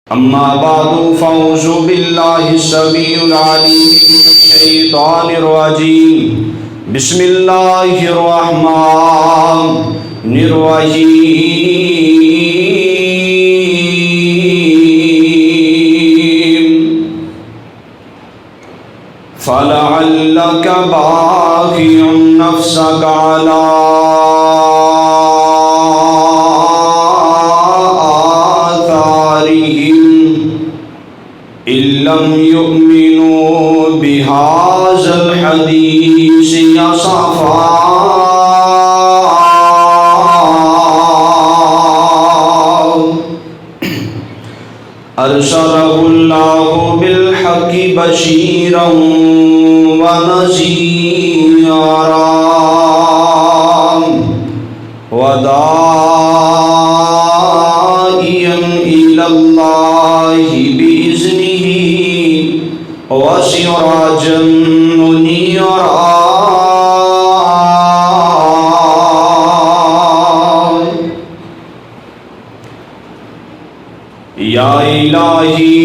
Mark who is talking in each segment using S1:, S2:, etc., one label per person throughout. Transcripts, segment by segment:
S1: اما بعد فاعوذ باللہ السمیع العلیم من الشیطان الرجیم بسم اللہ الرحمن الرحیم فلعلک باخع نفسک علی لم يؤمنوا بهذا الحديث أسفا أرسله الله بالحق بشيرا ونذيرا وداعيا إلى الله بإذنه وسراجا منيرا یا الہی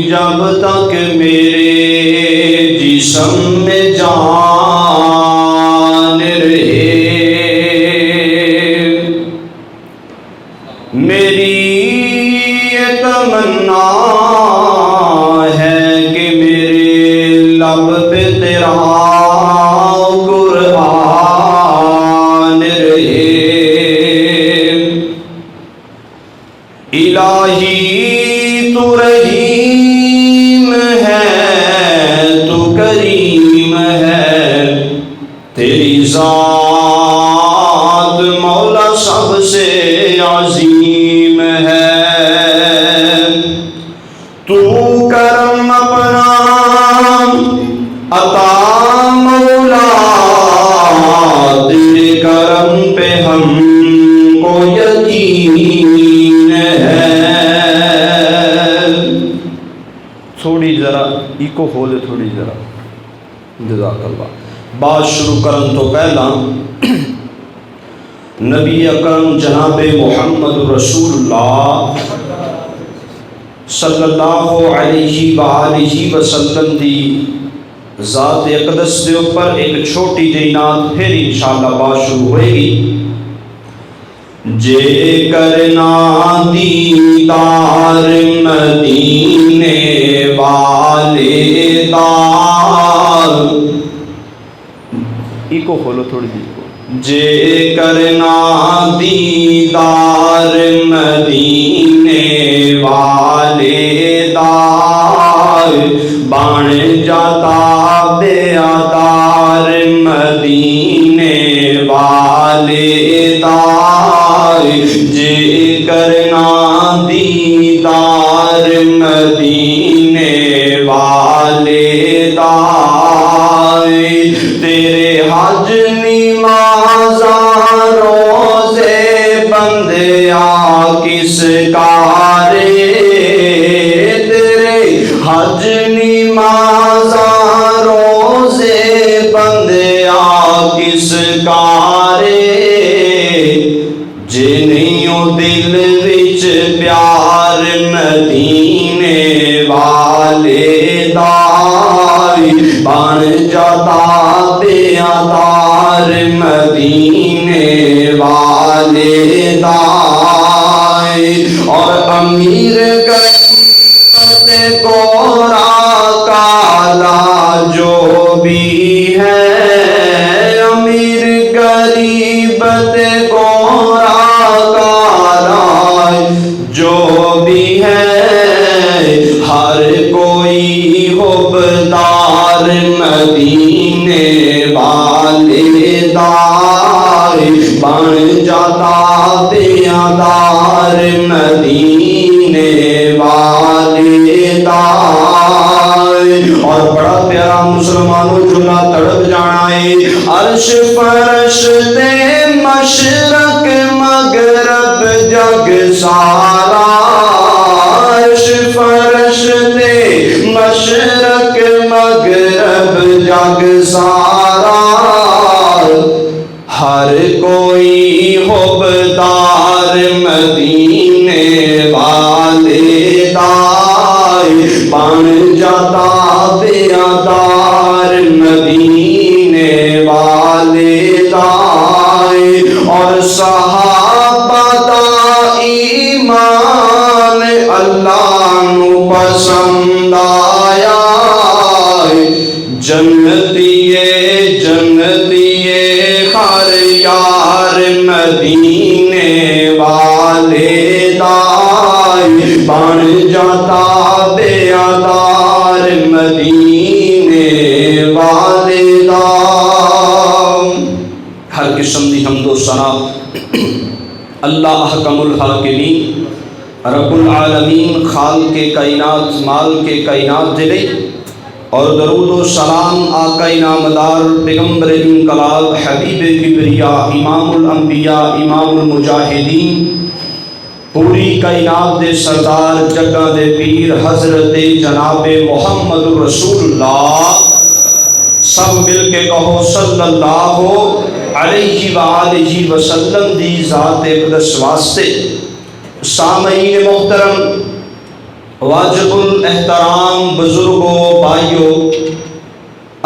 S1: جب تک میرے جسم میں جان رہے میری یہ تمنا قرآن رہے الہی تو رحیم ہے تو کریم ہے تیری ذات مولا سب سے عظیم ہے تو کرم اپنا عطا مولا تیرے کرم پہ ہم کو یقین ہے تھوڑی ذرا ایکو ہو دے تھوڑی ذرا جزاک اللہ بات شروع کرن تو پہلا نبی اکرم جناب محمد رسول اللہ صلی اللہ علیہ وآلہ وسلم دی ذات اقدس دے اوپر ایک چھوٹی جی نعت پھر انشاءاللہ بات شروع ہوئے گی جے کرنا دیدار مدینے والے دار ایکو کھولو تھوڑی جی جے کرنا دیدار مدینے والے دار بان جاتا بے آدار مدینے والے دار جے کرنا دیدار مدینے والے دار تیرے حج نمازاں روزے بندیا کس کارے تیرے حج نمازاں روزے بندیا کس کارے جے نہیں دل وچ پیار مدینے والے دار بن جاتا پیادار مدینے والے دار اور امیر گورا کالا جو بھی ہے امیر غریبت گورا کالا جو بھی ہے ہر کوئی حبدار مدینے والے دار بن جاتا پیادار مدینے والے دار اور بڑا پیارا مسلمانوں جملہ تڑپ جانا ہے عرش فرش تے مشرق مغرب جگ سارا عرش فرش تے مشرق مغرب جگ سارا ہر کوئی حبدار مدینے بن جاتا بیادار مدینے والے دائے اور صحابہ دا ایمان اللہ نو پسند آیا جنتیے جنتیے ہر یار مدینے والے دائے بن جاتا بیادار مدینے والے دائے۔ ہر قسم دی حمد و ثنا اللہ احکم الحاکمین رب العالمین خالق کائنات مالک کائنات دے لئی اور درود و سلام آقا نامدار پیغمبر انقلاب حبیب کبریا امام الانبیاء امام المجاہدین پوری کائنات دے سردار جگہ دے پیر حضرت جناب محمد رسول اللہ سب مل کے کہو صلی اللہ علیہ وآلہ وسلم دی ذات اقدس واسطے۔ سامعین محترم، واجب الاحترام بزرگوں، بھائیوں،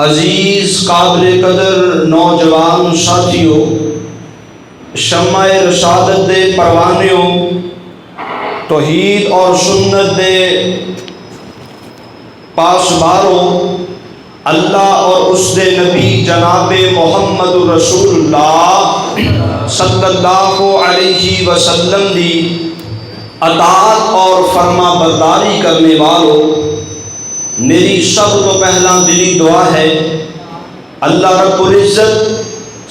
S1: عزیز قابل قدر نوجوان ساتھیوں، شمع رسالت دے پروانیوں، توحید اور سنت دے پاسباروں، اللہ اور اس دے نبی جناب محمد رسول اللہ صلی اللہ علیہ وسلم دی اطاعت اور فرما برداری کرنے والوں، میری سب تو پہلا دلی دعا ہے اللہ رب العزت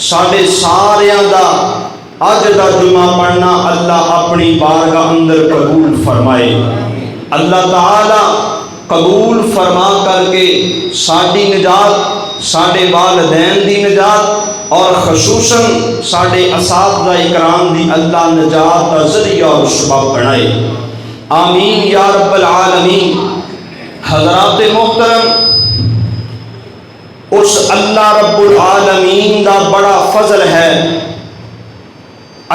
S1: ساڈے ساریاں دا اج دا جمعہ پڑھنا اللہ اپنی بارگاہ اندر قبول فرمائے۔ اللہ تعالی قبول فرما کر کے ساڈی نجات، ساڈے والدین دی نجات اور خصوصاً ساڈے اساتذہ اکرام دی اللہ نجات کا ذریعہ اور سبب بنائے، آمین یا رب العالمین۔ حضرات محترم، اس اللہ رب العالمین دا بڑا فضل ہے،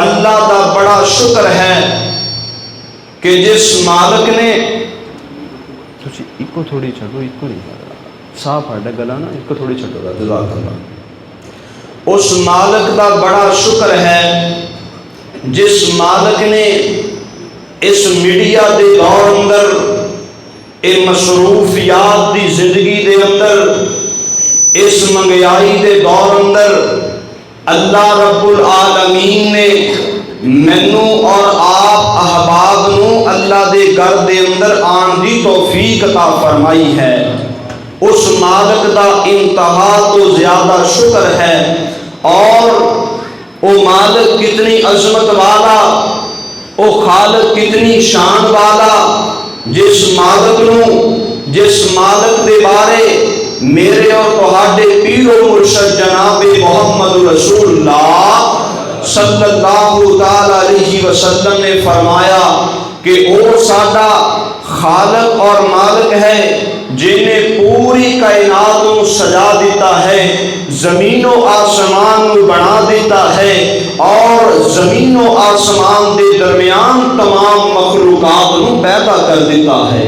S1: اللہ دا بڑا شکر ہے کہ جس مالک نے ایک تھوڑی چھڑو، ایک نہیں صاف ہڈا گلا نا، ایک تھوڑی چھڑو گا، جزاک اللہ۔ اس مالک دا بڑا شکر ہے جس مالک نے اس میڈیا دے دور اندر، اس مصروفیات دی زندگی دے اندر، اس منگیائی دے دور اندر اللہ رب العالمین نے مینوں اور آپ احباب نو اللہ دے گھر دے اندر آن دی توفیق عطا فرمائی ہے۔ اس مالک دا انتہا تو زیادہ شکر ہے، اور وہ مالک کتنی عظمت والا، وہ خالق کتنی شان والا، جس مالک دے بارے میرے اور تہاڈے پیر و مرشد جناب محمد رسول اللہ صلی اللہ تعالی علیہ وسلم نے فرمایا کہ وہ ساڈا خالق اور مالک ہے جن نے پوری کائنات کو سجا دیتا ہے، زمین و آسمان کو بنا دیتا ہے، اور زمین و آسمان کے درمیان تمام مخلوقات کو پیدا کر دیتا ہے۔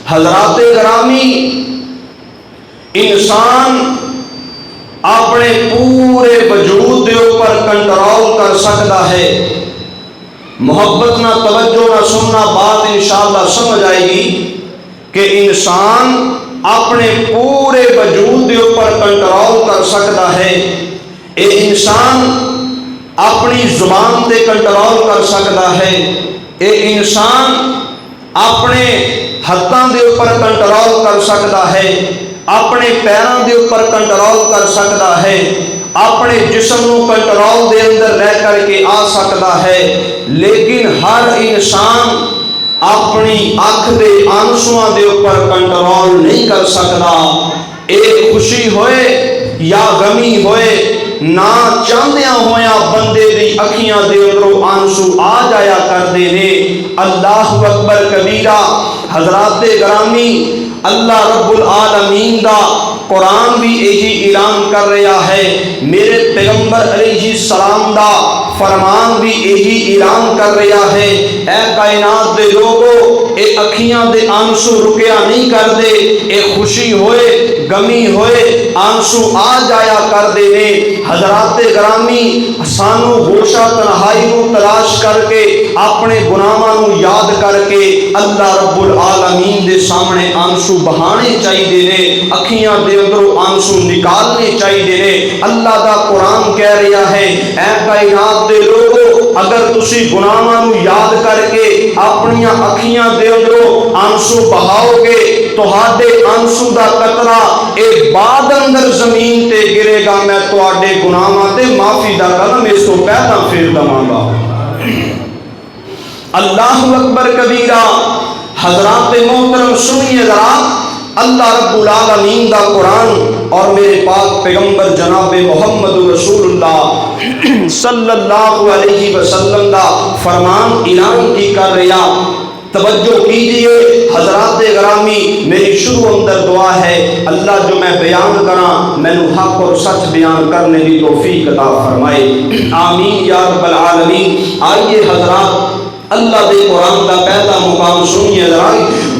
S1: حضرات گرامی، انسان اپنے پورے وجود کے اوپر کنٹرول کر سکتا ہے۔ محبت نہ توجہ نہ سننا بات انشاءاللہ سمجھ آئے گی کہ انسان اپنے پورے وجود کے اوپر کنٹرول کر سکتا ہے۔ اے انسان اپنی زبان تے کنٹرول کر سکتا ہے، اے انسان اپنے ہاتھوں کے اوپر کنٹرول کر سکتا ہے، اپنے پیروں کے اوپر کنٹرول کر سکتا ہے، اپنے جسم کو کنٹرول دے اندر رہ کر کے آ سکتا ہے، لیکن ہر انسان اپنی اکھ دے آنسواں دے اوپر کنٹرول نہیں کر سکتا۔ ایک خوشی ہوئے یا غمی ہوئے، نہ چاہدیاں ہویا بندے دی اکھیاں دے اندروں آنسو آ جایا کردے نے۔ اللہ اکبر کبیرہ۔ حضرات گرامی، اللہ رب العالمین دا قرآن بھی یہی اعلان کر رہا ہے، میرے پیغمبر علیہ السلام دا فرمان بھی یہی اعلان کر رہا ہے، اے کائنات دے لوگو، اے اکھیاں دے آنسو رکیا نہیں کر دے، اے خوشی ہوئے غمی ہوئے آنسو آ جایا کر دے نے۔ حضرات گرامی، سانو گوشہ تنہائی نو تلاش کر کے اپنے گناہاں نو یاد کر کے اللہ رب العالمین دے سامنے آنسو بہانے چاہیے نے، اکھیاں دے اندروں آنسو نکالنے چاہیے نے۔ اللہ دا قرآن کہہ رہا ہے، اے کائنات دے لوگو، اگر تسی گناہاں نو یاد کر کے اپنی اکھیاں دے اندروں آنسو بہاؤ گے، تہاڈے آنسو دا قطرہ اے بعد اندر زمین تے گرے گا، میں تہاڈے گناہاں تے معافی دا قدم اس تو پہلا پھیر دواں گا۔ اللہ اکبر کبیرہ۔ حضرات محترم سنیے ذرا، اللہ رب العالمین دا قرآن اور میرے پاک پیغمبر جناب محمد رسول اللہ صلی اللہ علیہ وسلم دا فرمان اعلان کی کر رہا۔ توجہ کیجئے حضرات گرامی، میری شروع اندر دعا ہے، اللہ جو میں بیان کراں مینوں حق اور سچ بیان کرنے کی توفیق عطا فرمائے، آمین یا رب العالمین۔ آئیے حضرات، اللہ دے قرآن کا پہلا مقام سنیے ذرا۔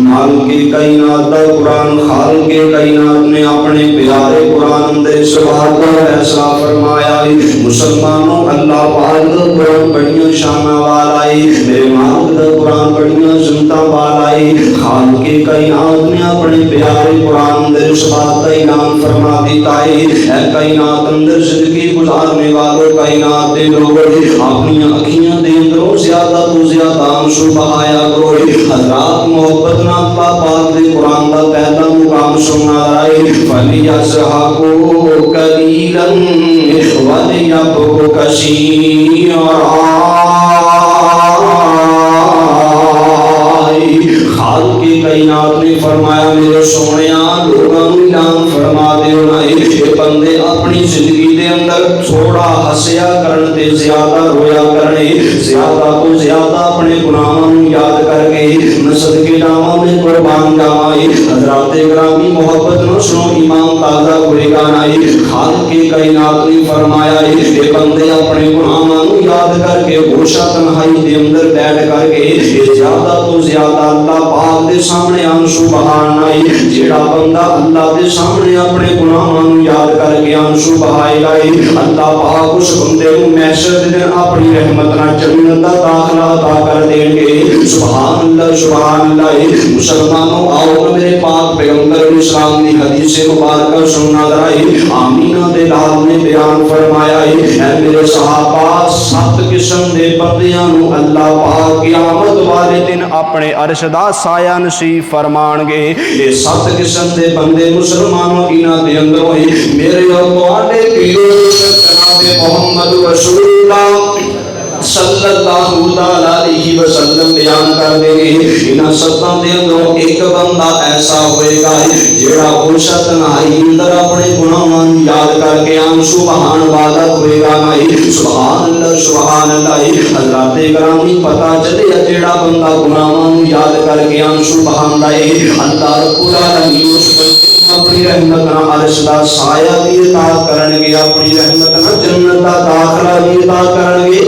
S1: مالک کائنات دا قرآن، خالق کائنات نے اپنے پیارے قرآن دے اس بات کا فیصلہ فرمایا ہے، مسلمانوں اللہ پاک دا قرآن بڑیاں شاناں والا ہے، میرے مالک دا قرآن بڑیاں عظمتاں والا ہے۔ خالق کائنات نے اپنے پیارے قرآن دے اس بات کا اعلان فرما دیتا ہے، اے کائنات اندر زندگی گزارنے والوں، کائنات دے لوگوں، اپنی اکھیاں دے اندروں زیادہ تو زیادہ آنسو بہایا کرو۔ حضرات محبت نہ اللہ پاک دے قرآن دا پہلا مقام سننا رہے، فَلْيَضْحَكُوا قَلِيلًا وَلْيَبْكُوا كَثِيرًا۔ خالق کائنات نے فرمایا، میرے سونیاں لوگاں نوں اعلان فرما دینا ہے، اے بندے اپنی زندگی دے اندر تھوڑا ہسیا کرن تے زیادہ رویا کرنے، زیادہ تو زیادہ اپنے گناہاں نوں یاد کر کے میں صدقے جاواں، میں قربان جاواں۔ حضرات گرامی محبت نہ سنو، ایمان تازہ ہوئے گا نہیں۔ خالق کائنات نے فرمایا، اے بندے اپنے گناہاں نوں یاد کر کے گوشہ تنہائی دے اندر بیٹھ کر کے زیادہ تو زیادہ اللہ پاک دے سامنے آنسو بہانا ہے۔ جیڑا بندہ اللہ دے سامنے اپنے گناہاں نوں یاد کر کے آنسو بہائے گا، اللہ پاک اس بندے کو محشر دے دن اپنی رحمت نال جنت دا داخلہ عطا کر دیں گے۔ سبحان اللہ، سبحان اللہ۔ مسلمانوں آؤ میرے پاک پیغمبر اسلام دی حدیث مبارکہ سننا ذرائے۔ آمینہ دے لال نے بیان فرمایا ہے، اے میرے صحابہ، 7 قسم دے بندیاں نوں اللہ پاک قیامت والے دن اپنے عرش دا سایہ نصیب فرمان گے۔ یہ 7 قسم دے بندے مسلمانوں انہاں دے اندروں ہی میرے اور تواڈے پیرو جناب محمد رسول اللہ صلی اللہ علیہ وسلم بیان کر دے گے۔ انہاں 7 دے اندروں ایک بندہ ایسا ہوئے گا جیڑا گوشہ تنہائی اندر اپنے گناہاں نوں یاد کر کے آنسو بہان والا ہوئے گا نہیں۔ سبحان اللہ، سبحان اللہ۔ حضرات گرامی پتہ چلے جیڑا بندہ گناہاں نوں یاد کر کے آنسو بہاندا ہے، اللہ رب العالمین اس بندے اپنی رحمت نال عرش دا سایہ بھی عطا کرن گے، اپنی رحمت نال جنت دا داخلہ بھی عطا کرن گے۔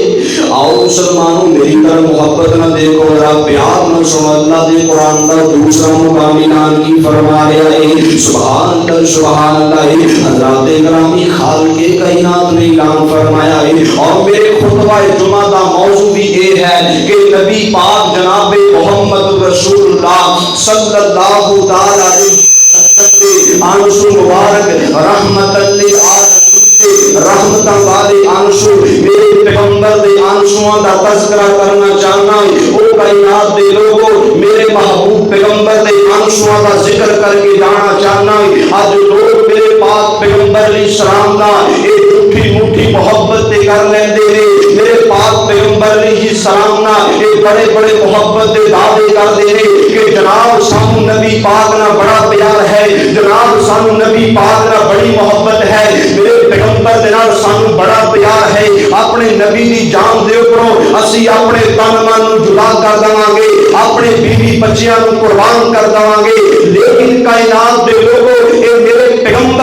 S1: آؤ مسلمانوں میری طرف محبت نہ دیکھو، ذرا پیار نہ سنو، اللہ دے قرآن کا دوسرا مقام اعلان کی فرما رہا ہے۔ سبحان اللہ، سبحان اللہ۔ حضرات گرامی خالق کائنات نے اعلان فرمایا ہے، اور میرے خطبہ جمعہ کا موضوع بھی یہ ہے کہ نبی پاک جناب محمد رسول اللہ صلی اللہ تعالی علیہ وسلم آنسو مبارک رحمت للعالمین، رحمتاں والے آنسو، میرے پیغمبر دے آنسواں دا تذکرہ کرنا چاہنا ہے۔ او کائنات دے لوگوں، میرے محبوب پیغمبر دے آنسواں دا ذکر کر کے جانا چاہنا ہے۔ آج لوگ میرے پاک پیغمبر علیہ السلام دا ایک جھوٹی موٹی محبت تے کر لیندے نے، میرے پاک پیغمبر علیہ السلام نا ایک بڑے بڑے محبت دے دعوے کردے نے کہ جناب سانو نبی پاک نا بڑا پیار ہے، جناب سانو نبی پاک نا بڑی محبت ہے، میرے پیغمبر دے نال سانو بڑا پیار ہے، اپنے نبی دی جان دے اوپروں اسی اپنے تن من نوں جدا کر دواں گے، اپنے بیوی بچیاں نوں قربان کر دواں گے، لیکن کائنات دے لوگوں اے میرے پیغمبر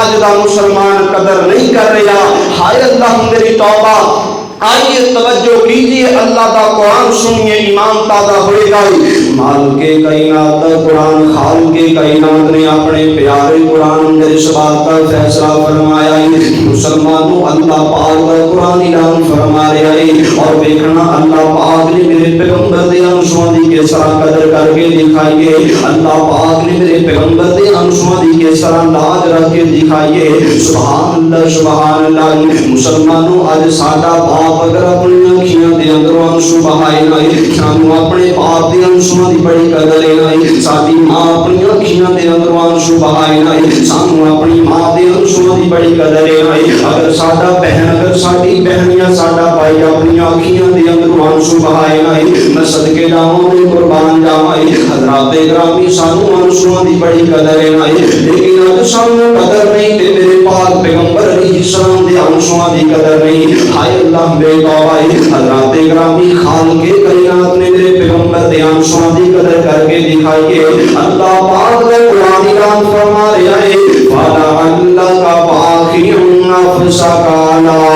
S1: اج دا مسلمان قدر نہیں کر رہا. ہائے اللہ میری توبہ. آئیے توجہ کیجئے, اللہ کا قرآن سنیے, ایمان تازہ ہوئے گا. مالک کائنات کا قرآن, خالق کائنات نے اپنے پیارے قرآن اندر اس بات کا فیصلہ فرمایا ہے. مسلمانوں اللہ پاک کا قرآن اعلان فرما رہا ہے, اور دیکھنا اللہ پاک نے میرے پیغمبر دے انسواں دی کس طرح قدر کر کے دکھائیے. اللہ پاک نے میرے پیغمبر دے انسواں دی کس طرح لاج رکھ کے دکھائیے. سبحان اللہ سبحان اللہ. مسلمانوں اج ساڈا باپ اگر اپنی اکھیاں دے اندر انسو بہائے نہ, سانو اپنے باپ دے انسواں دی بڑی قدر ہے. ساری ماں اپنی اکھیاں دے اندر انسو بہائے نہ, سانو اپنی ماں دے انسواں دی بڑی قدر ہے. اگر ساڈا بہن, اگر ساڈی بہنیاں, ساڈا بھائی اپنی اکھیاں دے اندر انسو بہائے نہ, میں صدقے جاواں تے قربان جاواں. حضرات گرامی سانو انسواں دی بڑی قدر ہے, لیکن اج سانو قدر نہیں تے میرے پاک پیغمبر علیہ السلام دے انسواں دی قدر نہیں. ہائے اللہ بے توبہ. حضرات گرامی خالق کائنات نے میرے پیغمبر دے انسواں دی قدر کر کے دکھائیے. اللہ پاک نے قرآن اعلان فرما رہا ہے, فَلَعَلَّكَ بَاخِعٌ نَفْسَكَ عَلَىٰ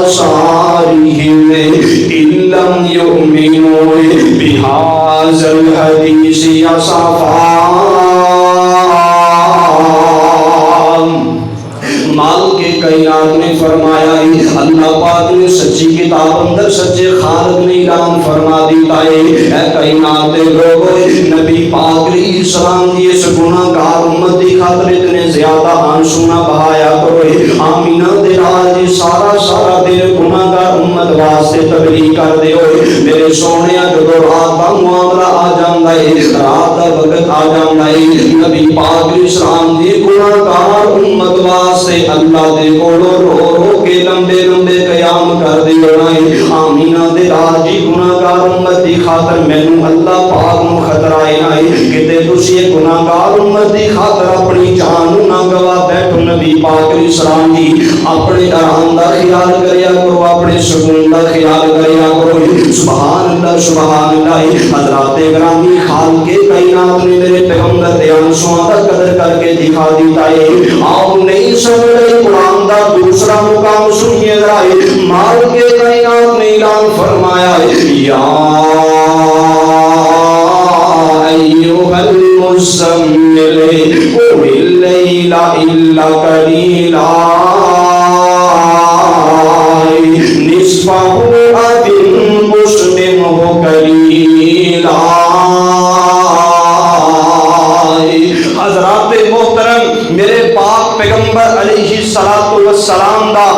S1: آثَارِهِمْ إِن لَّمْ يُؤْمِنُوا بِهَٰذَا الْحَدِيثِ أَسَفًا. مالک کائنات نے فرمایا ہے, اللہ پاک نے سچی کتاب اندر سچے خالق نے اعلان فرما دیتا ہے, اے کائنات دے لوگو, نبی پاک علیہ السلام دی اس گناہگار امت دی خاطر اتنے زیادہ آنسو نہ بہایا کرو. آمینہ دے لال دی سارا دن گناہگار امت واسطے تبلیغ کر دے ہوئے. میرے سونے جدو رات دا معاملہ آ جاندا ہے, رات دا وقت آ جاندا ہے, نبی پاک علیہ السلام دی گناہگار امت واسطے اللہ دے کولو رو کے لمبے قیام کر دینا ہے. آمینہ دے لال جی گناہگار امت دی خاطر مینوں اللہ پاک نو خطرہ ہے کہ تسی گناہگار امت دی خاطر اپنی جان نہ گوا بیٹھو. نبی پاک علیہ السلام دی اپنے آرام دا خیال کریا کرو, اپنے سکون دا خیال کریا کرو. سبحان اللہ سبحان اللہ. حضرات گرامی خالق کائنات نے میرے پیغمبر دے انسواں دا قدر کر کے دکھا دیتا ہے. آؤ نہیں سمجھ قرآن دا دوسرا مقام سنیے ذرا. مالک کائنات نے اعلان فرمایا ہے, یا ایھا المزمل قم اللیل الا قلیلا نصفہ او انقص منہ قلیلا. حضرات محترم, میرے پاک پیغمبر علیہ السلام دا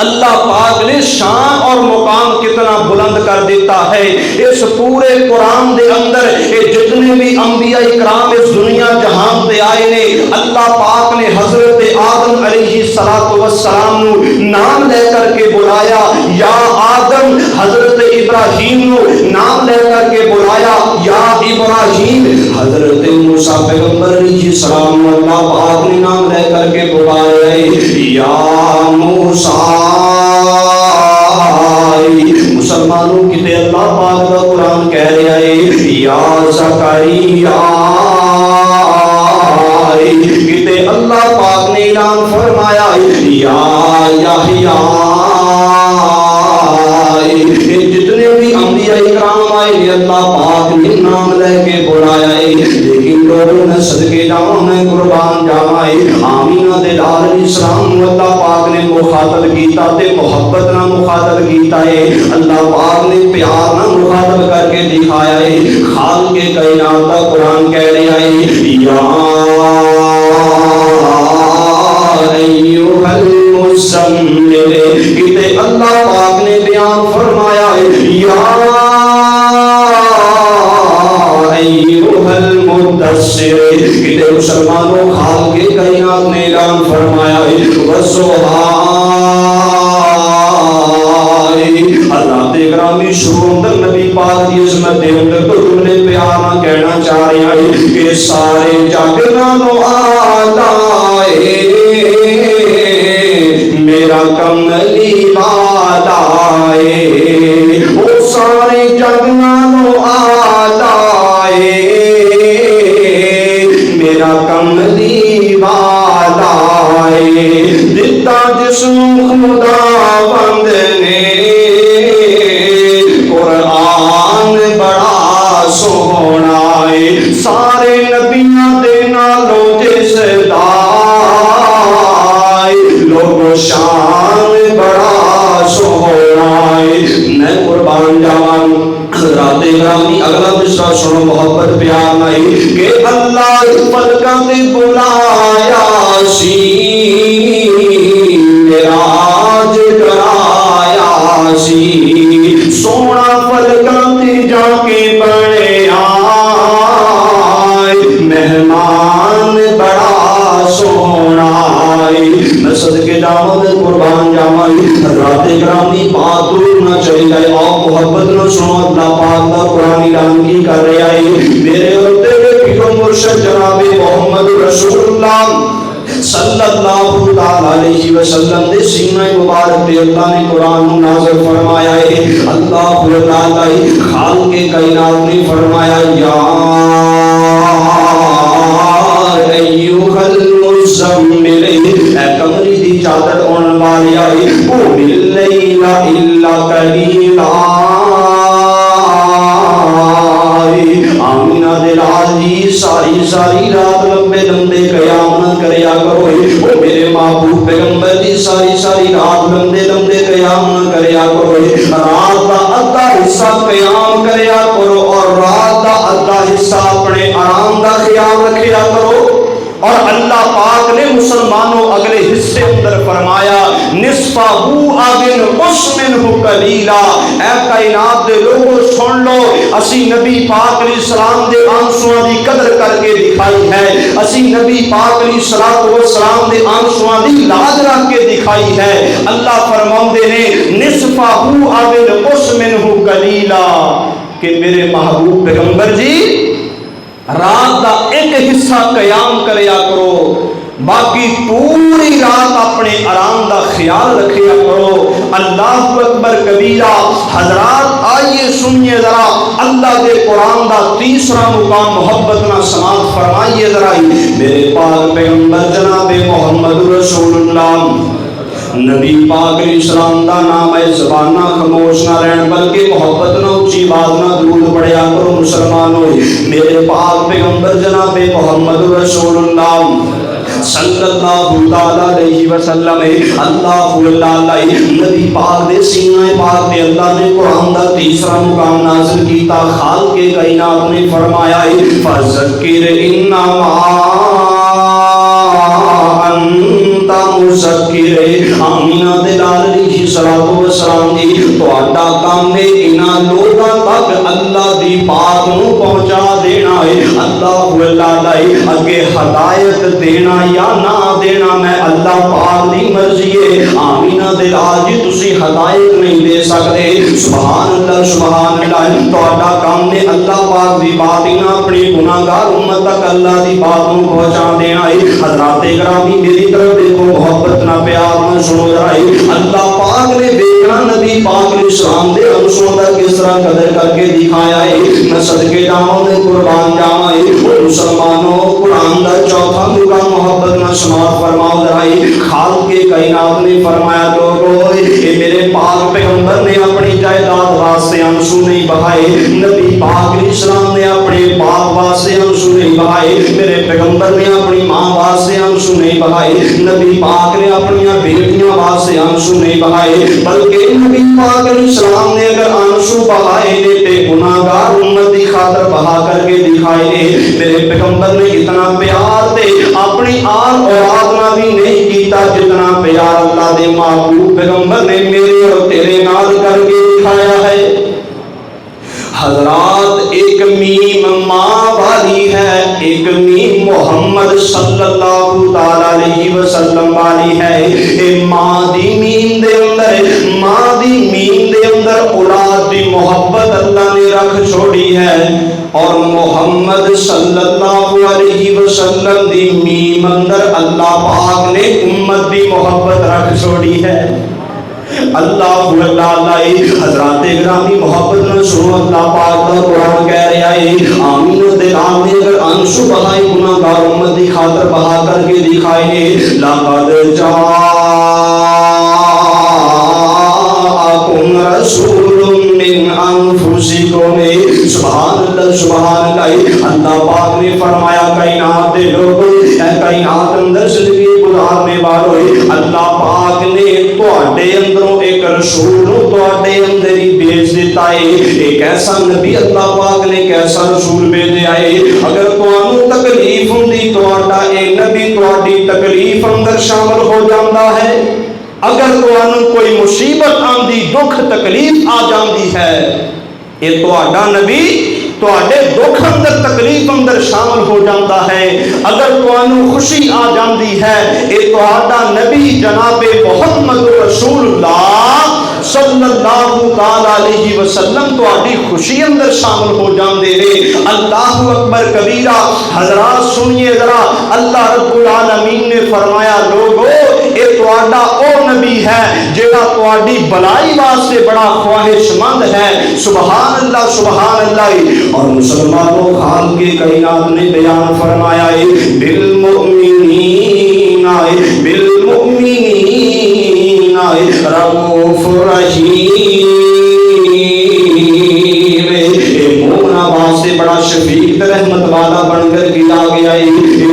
S1: اللہ پاک نے شان اور مقام کتنا بلند کر دیتا ہے. اس پورے قرآن دے اندر جتنے بھی انبیاء اکرام اس دنیا جہان تے آئے نے, اللہ پاک نے حضرت آدم علیہ السلام نو نام لے کر کے بلایا, یا آدم. حضرت ابراہیم نو نام لے کر کے بلایا, یا ابراہیم. حضرت موسیٰ پیغمبر علیہ السلام نو اللہ پاک نے نام لے کر کے بلایا ہے, یا موسیٰ. مسلمانوں کتے اللہ پاک کا قرآن کہہ رہا ہے, یا زکریا. کتے اللہ پاک نے اعلان فرمایا ہے, یا یحییٰ. جتنے بھی انبیاء اکرام آئے ہیں اللہ پاک نے نام لے کے بلایا ہے, لیکن لوگوں نے صدقے جاواں میں قربان جاواں. آمینہ دے لال علیہ السلام اللہ پاک نے مخاطب کیتا تے محبت نہ مخاطب کیتا ہے. اللہ پاک نے پیار نہ مخاطب کر کے دکھایا ہے. خالق کائنات کا قرآن کہہ رہا ہے, یا ایھا المزمل. کتے اللہ پاک نے بیان فرمایا ہے, یا ایھا المدثر. کتے مسلمانوں خالق کائنات نے اعلان فرمایا ہے, والضحیٰ. حضرات گرامی شروع اندر نبی پاک دی عظمت دے اندر تو جملے پیار نہ کہنا چاہ رہے ہیں کہ سارے جگ نالوں آلہ میرا کملی والا ہے. وہ سارے جگ نالوں آلہ اگلا مصرع سنو محبت پیار نہیں کہ اللہ فلکاں تے بلایا سی معراج کرایا سی سونا فلکاں تے جا کے بڑے آئے مہمان بڑا سونا میں صدقے جاؤں دے قربان جاؤں حضرات گرامی بات دور نہ چلی جائے اور محبت نہ سنو اللہ پاک دا قرآن اعلان کی کر رہے آئے میرے اور تیرے پیرو مرشد جناب محمد رسول اللہ صلی اللہ علیہ وسلم دے سینہ مبارک تے اللہ نے قرآن نازل فرمایا ہے اللہ تعالی خالق کائنات نے فرمایا یا ایوہ المزمل اے کمری دی چادر اون والی آئی قم اللیل الا قلیلا آمینہ دلال جی ساری رات لمبے لمبے قیام نہ کریا کرو او میرے محبوب پیغمبر جی ساری رات لمبے لمبے قیام نہ کریا کرو رات دا ادھا حصہ قیام کریا کرو اور رات دا ادھا حصہ اپنے آرام دا خیال رکھیا کرو اور اللہ پاک نے مسلمانوں اگلے حصے اندر فرمایا نصفہو اگن اسمنہ قلیلا اے کائنات دے لوگوں سن لو اسی نبی پاک علیہ السلام دے آنسواں دی قدر کر کے دکھائی ہے اسی نبی پاک علیہ السلام دے آنسواں دی لاج رکھ کے دکھائی ہے اللہ فرماؤندے نے نصفہو اگن اسمنہ قلیلا کہ میرے محبوب پیغمبر جی رات دا ایک حصہ قیام کریا کرو باقی پوری رات اپنے آرام دا خیال رکھیا کرو اللہ اکبر کبیرہ حضرات آئیے سنیے ذرا اللہ دے قرآن دا تیسرا مقام محبت نہ سماعت فرمائیے ذرا میرے پاک پیغمبر جناب محمد رسول اللہ نبی پاک علیہ السلام دا نام ہے زبانہ خاموش نہ رہن بلکہ محبت نہ اونچی آواز نہ درود پڑھیا کرو مسلمانوں میرے پاک پیغمبر جناب محمد رسول اللہ صلی اللہ علیہ وسلم اللہ نبی پاک دے سینہ پاک دے اللہ نے قرآن دا تیسرا مقام نازل کیتا خالق کائنات نے فرمایا فذکر انما انت مذکر آمینہ دلال علیہ السلام دی تو اڈا کام نے انہاں لوگاں تک اللہ دی بات نو پہنچا دینا ہے اللہ اگے ہدایت دینا یا نہ دینا میں اللہ پاک دی مرضی ہے آمینہ دلال جی تسی ہدایت نہیں دے سکتے سبحان اللہ تو اڈا کام نے اللہ پاک دی بات انہاں اپنی گناہگار امت تک اللہ دی بات نو پہنچا دینا ہے حضرات گرامی میری طرف دیکھو محبت نہ پیار نہ سنو جائے اللہ پاک نے دیکھنا نبی پاک علیہ السلام دے انسوں دا کس طرح قدر کر کے دکھایا ہے میں صدقے جاؤں دے قربان جاؤں ہے مسلمانوں قرآن دا چوتھا مقام محبت نہ سماعت فرماؤ جائے خالق کائنات نے فرمایا لوگو کہ میرے پاک پیغمبر نے اپنی جائیداد واسطے آنسو نہیں بہائے نبی پاک علیہ السلام نے اپنے باپ واسطے آنسو نہیں بہائے میرے پیغمبر نے اپنی ماں واسطے آنسو نہیں بہائے نبی پاک نے اپنی بیٹیاں واسطے آنسو نہیں بہائے بلکہ نبی پاک علیہ السلام نے اگر آنسو بہائے تے گناہگار امت دی خاطر بہا کر کے دکھائے میرے پیغمبر نے اتنا پیار تے اپنی آل اولاد نہ بھی نہیں کیتا جتنا پیار اللہ دے محبوب پیغمبر نے میرے اور تیرے نال کر کے دکھایا ہے حضرات ایک میم ماں والی ہے ایک میم محمد صلی اللہ علیہ وسلم والی ہے اے ماں دی میم دے اندر اولاد دی محبت اللہ نے رکھ چھوڑی ہے اور محمد صلی اللہ علیہ وسلم دی میم اندر اللہ پاک نے امت دی محبت رکھ چھوڑی ہے اللہ حضرات گرامی محبت نہ سنو اللہ پاک دا قرآن کہہ رہا ہے آمین دلال نے اگر انسو بہائی گناہگار امت دی خاطر بہا کر کے دکھائے لقد جاءکم رسول من انفسکم سبحان اللہ اللہ پاک نے فرمایا کائنات دے لوگوں کائنات اندر زندگی گزارنے والوں اللہ پاک نے تواڈے اندروں ایک رسول نو تواڈے اندر ہی بھیج دیتا ہے۔ ایک ایسا نبی اللہ پاک نے ایسا رسول بھیجا ہے، اگر تانوں تکلیف ہوندی تواڈا اے نبی تواڈی تکلیف اندر شامل ہو جاندا ہے۔ اگر تانوں کوئی مصیبت آندی، دکھ تکلیف آ جاندی ہے، اے تواڈا نبی تواڈے دکھ اندر تکلیف اندر شامل ہو جاتا ہے۔ اگر تانوں خوشی آ جاندی ہے، اے تواڈا نبی جناب محمد رسول اللہ صلی اللہ تعالی علیہ وسلم تواڈی خوشی اندر شامل ہو جاندے نے۔ اللہ اکبر کبیرہ۔ حضرات سنیے ذرا، اللہ رب العالمین نے فرمایا لوگو اے تواڈا او نبی ہے جڑا تواڈی بلائی واسطے بڑا خواہش مند ہے۔ سبحان اللہ سبحان اللہ۔ اور مسلمانوں خان کے کائنات نے بیان فرمایا ہے بالمؤمنین رؤوف رحیم، مومنا واسطے بڑا شفیق رحمت والا بن کر کیا گیا ہے،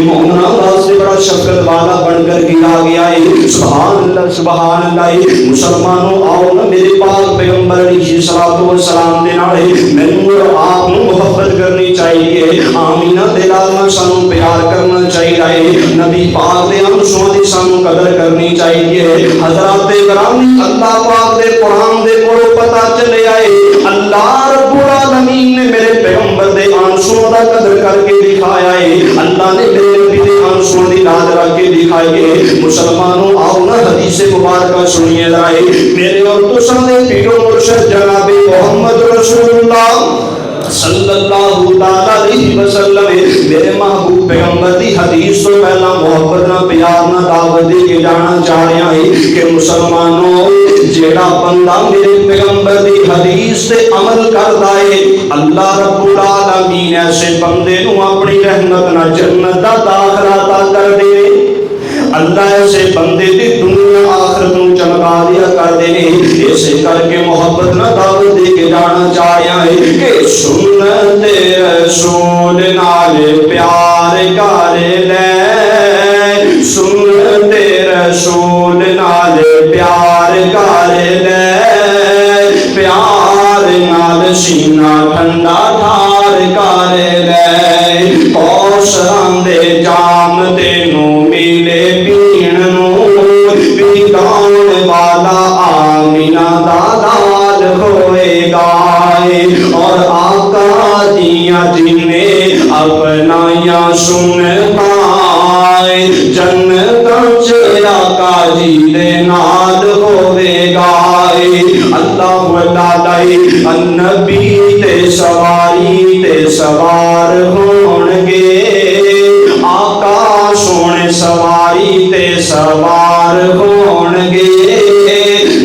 S1: مومنا واسطے بڑا شفقت والا بن کر کیا گیا ہے۔ سبحان اللہ سبحان اللہ۔ مسلمانوں آؤ نا میرے پاک پیغمبر علیہ الصلوۃ والسلام دے نال مینوں اور آپ نوں محبت کرنی چاہیے، آمینہ دے نال سانوں پیار کرنا چاہیے، نبی پاک دے انسوں دی سانوں قدر کرنی چاہیے۔ حضرات گرامی، اللہ پاک دے قرآن دے کولوں پتہ چلے آئے اللہ رب العالمین نے میرے پیغمبر دے انسوں دا قدر کر کے دکھایا ہے، اللہ نے میرے نبی دے انسوں دی لاج رکھ کے دکھائی ہے۔ مسلمانوں آؤ نا حدیث مبارکہ سنیے رائے، میرے اور تساں دے پیر و مرشد جناب محمد رسول اللہ صلی اللہ تعالی علیہ وسلم میرے محبوب پیغمبر دی حدیث تو پہلا محبت نہ پیار نہ دعوت دے کے جانا چاہ رہا ہے کہ مسلمانوں جیڑا بندہ میرے پیغمبر دی حدیث تے عمل کردا ہے، اللہ رب العالمین ایسے بندے نو اپنی رحمت نہ جنت دا داخلہ عطا کر دے۔ اللہ ایسے بندے دی دنیا آخرت نو چمکا دیا کر دے۔ اسے کر کے محبت نہ دعوت دے کے جانا چاہ رہا ہے کہ سنت رسول نال پیار کر لے، سنت رسول نال پیار کر لے، پیار نال سینہ ٹھنڈا ٹھار کر لے، کوثر دے جام تینوں ملے پین نو، پیگان والا آمینہ دا لال ہوئے گا، اور آقا دیاں جنہیں اپنائیاں سنتا جنتاں چ آقا جی دے نال ہوئے گا۔ اللہ تعالی النبی تے سواری تے سوار ہون گے، آقا سونے سواری تے سوار ہون گے،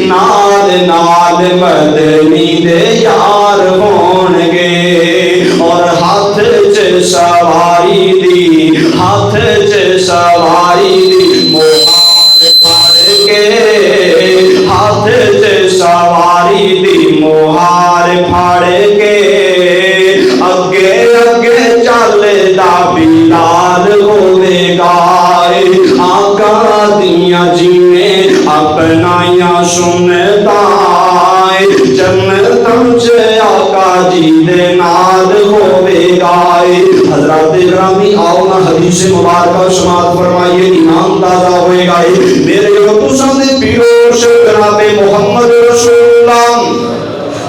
S1: نال نال مدنی دے یار ہون گے، اور ہاتھ چ سواری دی، ہاتھ چ سواری دی مہار پھڑ کے، ہاتھ چ سواری دی مہار پھڑ کے، اگے اگے چلدا بلال ہوئے گا، آقا دیاں جنہیں اپنائیاں سنتا جنتاں چ آقا جی دے نال ہوئے گا۔ حضرات گرامی آؤ نا حدیث مبارکہ سماعت فرمائیے، ایمان تازہ ہوئے گا۔ میرے اور تساں دے پیر و مرشد جناب محمد رسول اللہ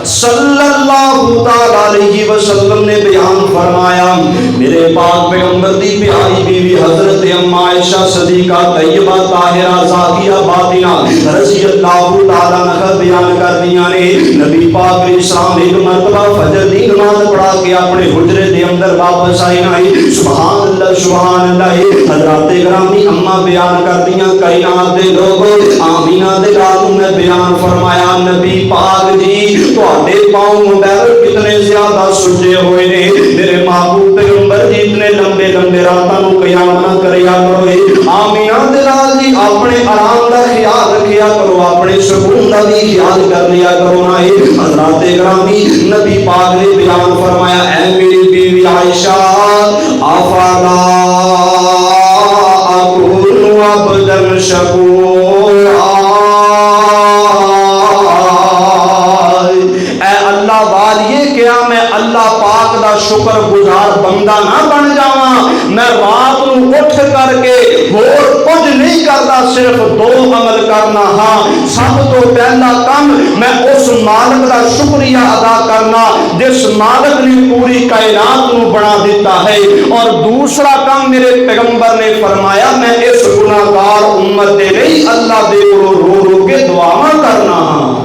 S1: صلی اللہ تعالی علیہ وسلم نے بیان فرمایا، میرے پاک پیغمبر دی پیاری بیوی حضرت اما عائشہ صدیقہ طیبہ طاہرہ زاکیہ باطنہ رضی اللہ تعالی عنہا بیان کر دیا نے، نبی پاک علیہ السلام ایک مرتبہ فجر دی نماز پڑھا کے اپنے حجرے دے اندر واپس آئے نائے، سبحان اللہ سبحان اللہ۔ حضرات گرامی اما بیان کر دیا کائنات دے لوگوں، آمینہ دے لالوں نے بیان فرمایا نبی پاک جی تواڈے پاؤں مبارک کتنے زیادہ سجے ہوئے نے، میرے محبوب پیغمبر جی اتنے لمبے لمبے راتاں نو قیام نہ کریا کرو، آمینہ دے لال جی اپنے آرام دا خیال رکھیا کرو، اپنے سکون دا بھی خیال کر لیا کرو نا۔ حضرات گرامی نبی پاک نے بیان فرمایا اے میری بیوی عائشہ افلا اکون عبدا شکورا، شکر گزار بندہ نہ بن جاواں، میں رات نو اٹھ کر کے ہور کچھ نہیں کرتا، صرف دو عمل کرنا ہاں۔ سب تو پہلا کم میں اس مالک دا شکریہ ادا کرنا جس مالک نے پوری کائنات نو بنا دیتا ہے، اور دوسرا کم میرے پیغمبر نے فرمایا میں اس گناہگار امت دے نہیں اللہ دے کو رو رو کے دعاواں کرنا ہاں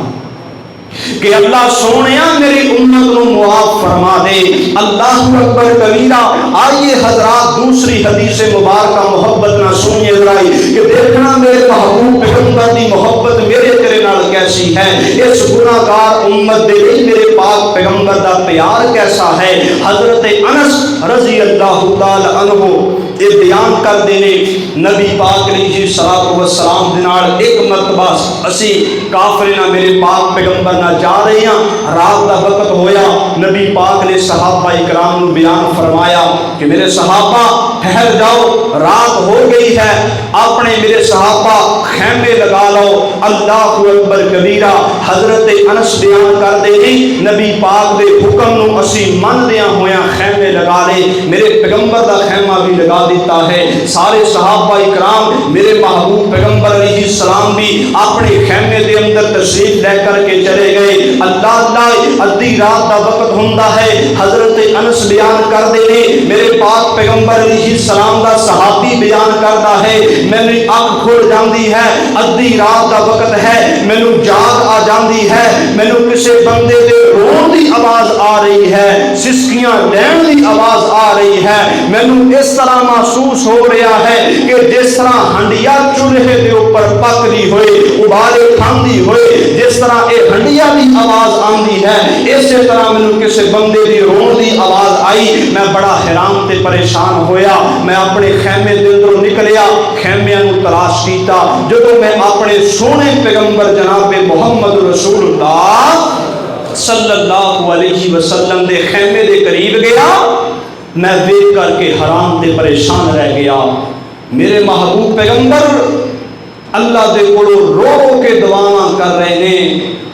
S1: کہ اللہ سونیا میری امت نو معاف فرما دے۔ اللہ اکبر کبیرہ۔ آئیے حضرات دوسری حدیث مبارکہ محبت نہ سنیے ذرائی کہ دیکھنا میرے محبوب پیغمبر دی محبت میرے تیرے نال کیسی ہے، اس گناہگار امت دے لیے میرے پاک پیغمبر دا پیار کیسا ہے۔ حضرت انس رضی اللہ تعالی عنہ یہ بیان کر دینے نبی پاک علیہ الصلوۃ والسلام دے نال ایک مرتبہ اسی کافر نہ میرے پاک پیغمبر نہ جا رہے ہیں، رات دا وقت ہویا، نبی پاک نے صحابہ اکرام نو بیان فرمایا کہ میرے صحابہ ٹھہر جاؤ، رات ہو گئی ہے، اپنے میرے صحابہ خیمے لگا لو۔ اللہ اکبر کبیرہ۔ حضرت انس بیان کر دے نبی پاک دے حکم نو اسی من دیاں ہویاں خیمے لگا لے، میرے پیغمبر دا خیمہ بھی لگا دیتا ہے، سارے صحابہ اکرام میرے محبوب پیغمبر علیہ السلام بھی اپنے خیمے دے اندر تشریف لے کر کے چلے گئے۔ اللہ ادھی رات دا وقت ہوندا ہے، حضرت انس بیان کر دے میرے پاک پیغمبر علیہ السلام دا صحابی بیان کرتا ہے میری اکھ کھل جاندی ہے، ادھی رات دا وقت ہے، مینوں جاگ آ جاندی ہے، مینوں کسے بندے دے رون دی آواز آ رہی ہے، سسکیاں لین دی آواز آ رہی ہے، مینوں اس طرح محسوس ہو رہا ہے کہ جس طرح ہنڈیا چولہے دے اوپر پکدی ہوئے ابالے کھاندی ہوئے جس طرح اے ہنڈیا دی آواز آندی ہے، اسی طرح مینوں کسے بندے دی رون دی آواز آئی۔ میں بڑا حیران تے پریشان ہویا، میں اپنے خیمے دے اندروں نکلیا، خیمیاں نو تلاش کیتا، جدوں میں اپنے سونے پیغمبر جناب محمد رسول اللہ صلی اللہ علیہ وسلم دے خیمے دے قریب گیا، میں دیکھ کر کے حیران تے پریشان رہ گیا۔ میرے محبوب پیغمبر اللہ دے کولوں رو رو کے دعاواں کر رہے نے،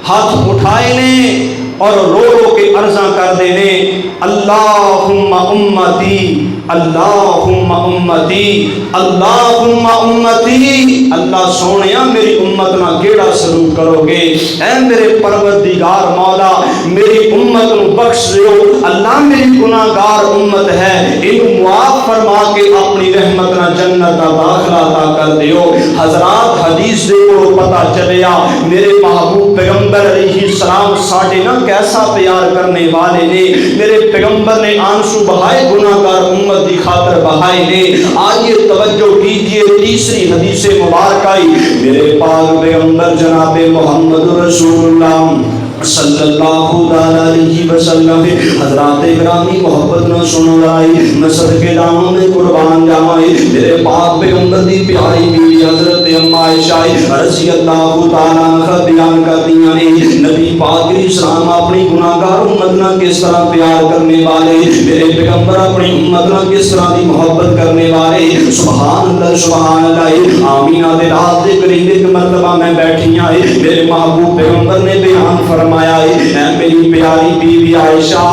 S1: ہاتھ اٹھائے نے اور رو رو کے عرضاں کر دے نے، اللہم امتی اللہم امتی اللہم امتی۔ اللہ سونیا میری امت نہ کیڑا سلوک کرو گے، اے میرے پروردگار مولا میری امت نو بخش دیو، اللہ میری گناہگار امت ہے، انہوں معاف فرما کے اپنی رحمت نہ جنت دا داخلہ عطا کر دیو۔ حضرات حدیث دے کو پتہ چلیا میرے محبوب پیغمبر علیہ السلام ساڈے نہ کیسا پیار کرنے والے نے، میرے پیغمبر نے آنسو بہائے گناہگار امت دی خاطر بہائے نے۔ آئیے توجہ کیجئے تیسری حدیث مبارکہ میرے پاک پیغمبر جناب محمد رسول اللہ صلی اللہ علیہ وسلم۔ حضرات گرامی محبت نہ سنو لائی، میں صدقے داموں میں قربان جاوائی، میرے پاک پیغمبر دی پیاری بیوی حضرت اما عائشہ رضی اللہ تعالیٰ عنہ بیان کرتی ہیں نبی پاک علیہ السلام اپنی گناہگار امت نہ کس طرح پیار کرنے والے، میرے پیغمبر اپنی امت نہ کس طرح دی محبت کرنے والے۔ سبحان اللہ سبحان اللہ۔ آمینہ دے رات دے قریب ایک مرتبہ میں بیٹھی آئے، میرے محبوب پیغمبر نے بیان فرمایا اے میری پیاری بیوی عائشہ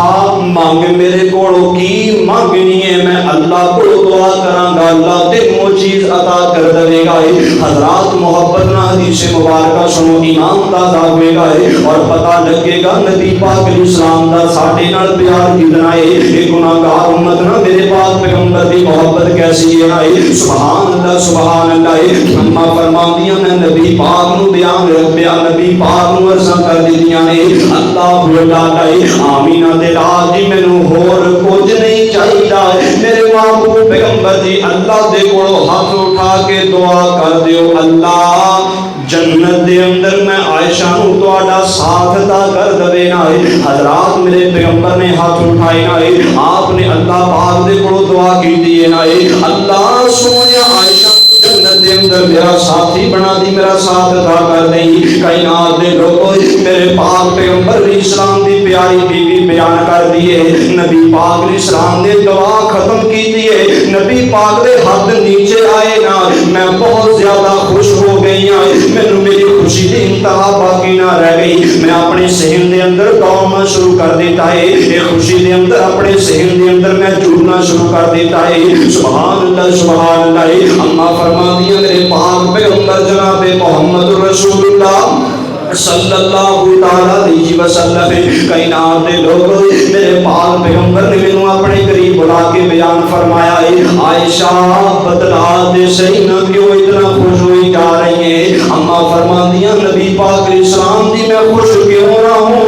S1: مانگ میرے کوڑوں کی مانگنی ہے، میں اللہ کو دعا کراں گا اللہ تے وہ چیز عطا کر دے گا۔ حضرات محبت نہ حدیث مبارکہ سنو، ایمان تازہ ہوئے گا اور پتہ لگے گا نبی پاک علیہ السلام دا ساڈے نال پیار کتنا ہے، یہ گناہگار امت نہ میرے پاک پیغمبر دی محبت کیسی ہے۔ سبحان اللہ سبحان اللہ۔ اما فرماندیاں میں نبی پاک نو بیان نبی پاک نو عرض کر دیاں نے اللہ تعالی آمینہ دے راج جی مینوں ہور کچھ نہیں چاہیدا، میرے محبوب پیغمبر جی اللہ دے کولوں ہاتھ اٹھا کے دعا کر دیو، اللہ جنت دے اندر میں عائشہ نو تہاڈا ساتھ عطا کر دے نا۔ حضرات میرے پیغمبر نے ہاتھ اٹھائے نا، آپ نے اللہ پاک دے کولوں دعا کیتی ہے نا، اللہ سونیا عائشہ جنت دے اندر میرا ساتھی بنا دی، میرا ساتھ عطا کر دیں۔ کائنات دے لوگوں میرے پاک پیغمبر علیہ السلام دی پیاری بیوی بیان کر دیے، نبی پاک علیہ السلام نے دعا ختم کی دیے، نبی پاک دے ہاتھ نیچے آئے نا، میں بہت زیادہ خوش ہو گئی ہوں، مینوں میری خوشی دی انتہا باقی نہ رہ گئی، میں اپنے سہن دے اندر دوڑنا شروع کر دیتا ہے، ایک خوشی دے اندر اپنے ذہن دے اندر میں جڑنا شروع کر دیتا ہے۔ سبحان اللہ سبحان اللہ۔ اما فرما دیا میرے پاک پیغمبر جناب محمد رسول اللہ صلی اللہ تعالی علیہ وسلم، کائنات دے لوگ میرے پاک پیغمبر نے مینوں اپنے قریب بلا کے بیان فرمایا ہے، عائشہ بتلا دے صحیح نہ کیوں اتنا خوش ہوئی جا رہی ہے؟ اما فرماندیاں نبی پاک علیہ السلام دی میں خوش کیوں نہ ہوں؟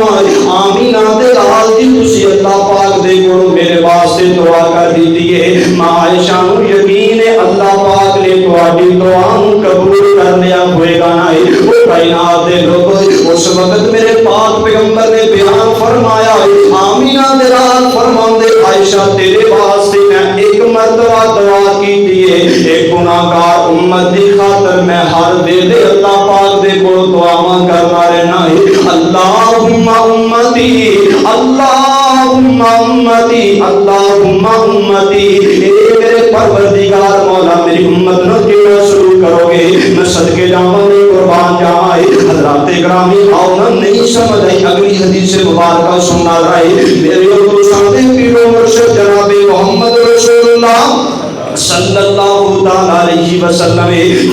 S1: آمینہ دے لال دی تسی اللہ پاک دے کولوں میرے واسطے دعا کر دیتی ہے، میں عائشہ نوں یقین ہے اللہ پاک نے تہاڈی دعا نوں قبول کر لیا ہوئے گا نا۔ وہ کائنات دے لوگ اس وقت میرے پاک پیغمبر نے بیان فرمایا، آمینہ دے لال فرماندے عائشہ تیرے واسطے میں ایک مرتبہ دعا کیتی ہے، ایک گناہگار امت دی خاطر میں ہر ویلے اللہ پاک دے کول دعاواں کرتا رہنا ہے، اللہم امتی اللہم امتی اللہم امتی۔ اے میرے پروردگار مولا میری امت نو کیڑا شروع کرو گے؟ میں صدقے جاواں میں قربان جاواں۔ حضرات گرامی آؤ نہ نہیں سمجھ آئی اگلی حدیث مبارکہ سننا رہے میرے اردو سامنے پیرو مرشد جناب محمد رسول اللہ صلی اللہ تعالی علیہ وسلم،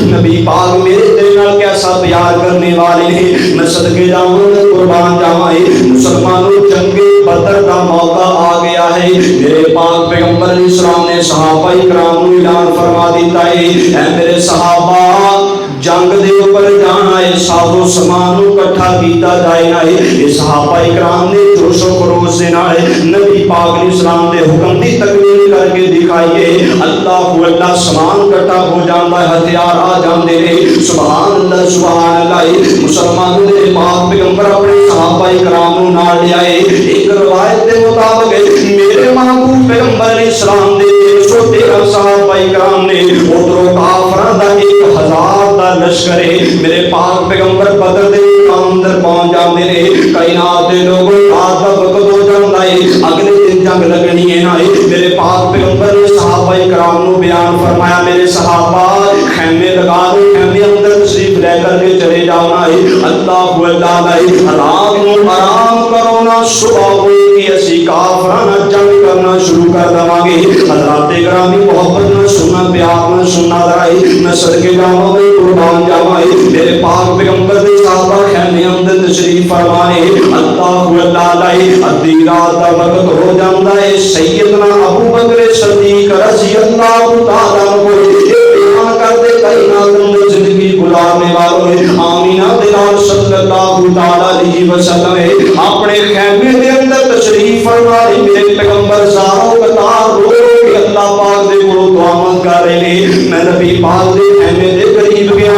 S1: نبی پاک میرے دل نال کیسا پیار کرنے والے ہیں، میں صدقے جاواں میں قربان جاواں۔ مسلمانوں جنگ بدر کا موقع آ گیا ہے، میرے پاک پیغمبر علیہ السلام نے صحابہ کرام کو اعلان فرما دیتا ہے، اے میرے صحابہ جنگ دے اوپر جانا ہے، ساز و سامان اکٹھا کیتا جائے گا۔ یہ صحابہ کرام نے جوش و خروش سے نال نبی پاک علیہ السلام دے حکم دی تکمیل کر کے دکھائیے، اللہ اللہ سامان اکٹھا ہو جاتا ہے، ہتھیار آ جاندے نے، سبحان اللہ سبحان اللہ۔ مسلمانوں نے پاک پیغمبر اپنے صحابہ کرام نوں نال لے آئے۔ ایک روایت دے مطابق میرے محبوب پیغمبر علیہ السلام دے 313 صحابہ کرام نے ادھروں کافراں دا 1000 دا لشکر میرے پاک پیغمبر بدر دے اندر پہنچ جاندے نے۔ کائنات دے لوگوں رات دا وقت ہو جاندا ہے، اگلے دن جنگ لگنی ہے نا۔ میرے پاک پیغمبر نے صحابہ کرام نو بیان فرمایا، میرے صحابہ خیمے لگا دو، خیمے اندر تشریف لے کر کے چلے جاؤ نا۔ اللہ اللہ رات نو آرام کرو نا، صبح ہوئی کہ اسی کافراں جنگ کرنا شروع کر دواں گے۔ حضرات گرامی محبت نہ سننا پیار نہ سننا رہی، میں صدقے جاواں میں قربان جاواں۔ میرے پاک پیغمبر دے صحابہ خیمے اندر تشریف فرمانے، اللہ اللہ ادھی رات دا وقت ہو جاندا ہے۔ سیدنا ابو بکر صدیق رضی اللہ تعالیٰ عنہ بیان کرتے کائنات میں زندگی گزارنے والوں آمینہ دلال صلی اللہ تعالیٰ علیہ وسلم اپنے خیمے دے اندر تشریف فرمانے، میرے پیغمبر زاروں قطار رو کے اللہ پاک دے کولوں دعاواں کر رہے ہیں۔ میں نبی پاک دے خیمے دے قریب گیا،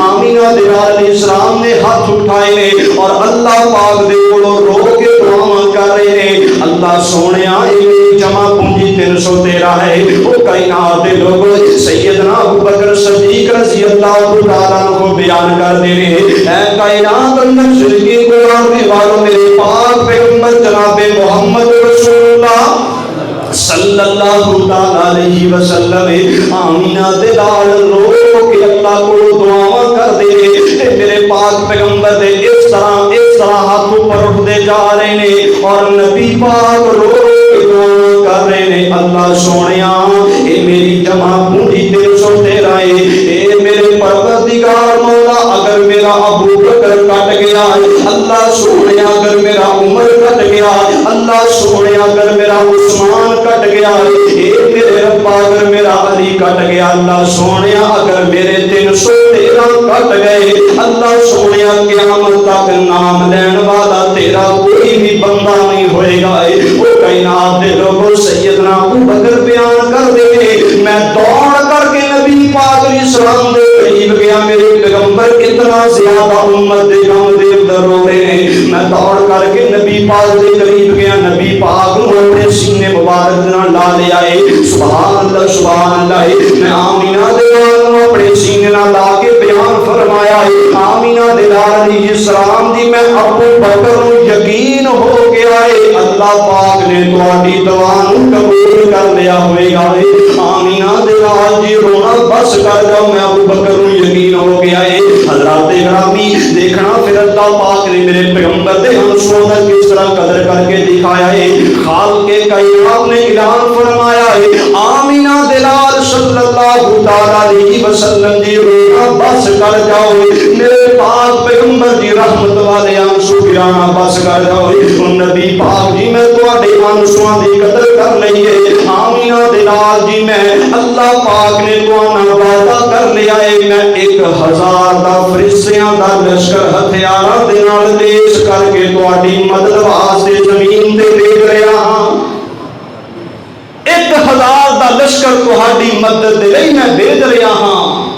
S1: آمینہ دلال علیہ السلام نے ہاتھ اٹھائے نے اور اللہ پاک دے کولوں رو کے دعاواں کر رہے ہیں، اللہ سونیا یہ جمع پونجی 313 ہے۔ وہ کائنات دے لوگ سیدنا ابو بکر صدیق رضی اللہ تعالیٰ عنہ بیان کر دے رہے ہیں، اے کائنات اندر زندگی گزارنے والوں میرے پاک پیغمبر جناب محمد رسول اللہ صلی اللہ علیہ وسلم آمینہ دے لال رو کے اللہ کو دعاواں کر دے۔ میرے پاک پیغمبر دے اس طرح ہاتھ اوپر اٹھتے جا رہے ہیں اور نبی پاک رو کے دعاواں کر رہے ہیں، اللہ سونیا اے میری جمع پونجی 313 ہے، اے میرے پروردگار مولا اگر میرا ابو بکر کٹ گیا، اللہ سونیا اگر میرا عمر کٹ گیا، اللہ سونیا اگر میرا عثمان کٹ گیا، اے میرے رب اگر میرا علی کٹ گیا، اللہ سونیا اگر میرے 313 کٹ گئے، اللہ سونیا قیامت تک نام لین والا تیرا کوئی بھی بندہ نہیں ہوئے گا۔ وہ کائنات دے لوگوں سیدنا ابو بکر بیان کر دے، میں دوڑ کر کے نبی پاک علیہ السلام دے قریب گیا، میرے پیغمبر اتنا زیادہ امت دے غم دے اندر رو رہے ہیں، میں دوڑ کر کے نبی پاک دے قریب گیا، نبی پاک نو اپنے سینے مبارک نال لا لے آئے، سبحان اللہ سبحان اللہ۔ میں آمینہ دے نال اپنے سینے نال لا کے بیان فرمایا، آمینہ دے لال علیہ السلام دی میں ابو بکر نو یقین ہو گیا ہے اللہ پاک نے تہاڈی دعا نو قبول کر لیا ہوئے گا۔ آمینہ دے لال جی رونا بس کر جاؤ، میں ابو بکر نو یقین ہو گیا ہے۔ حضرات گرامی دیکھنا پھر اللہ پاک نے میرے پیغمبر دے ہنسوں دا کس طرح قدر کر کے دکھایا ہے۔ خالق کائنات نے اعلان فرمایا ہے آمینہ دلال صلی اللہ علیہ وسلم دی رونا بس کر جاؤ، میرے پاک پیغمبر دی رحمت والے آنسو گرانا بس کر جاؤ۔ نبی پاک جی میں تواڈے آنسواں دی قدر کر لئیے، آمینہ دلال جی میں اللہ پاک نے توانا وعدہ کر لیا ہے میں 1000 دا فرشتیاں دا لشکر ہتھیاراں دے نال لیس کر کے تواڈی مدد واسطے زمین تے بھیج رہا ہاں۔ 1000 دا لشکر تہاڈی مدد دے لئی میں بھیج رہا ہاں۔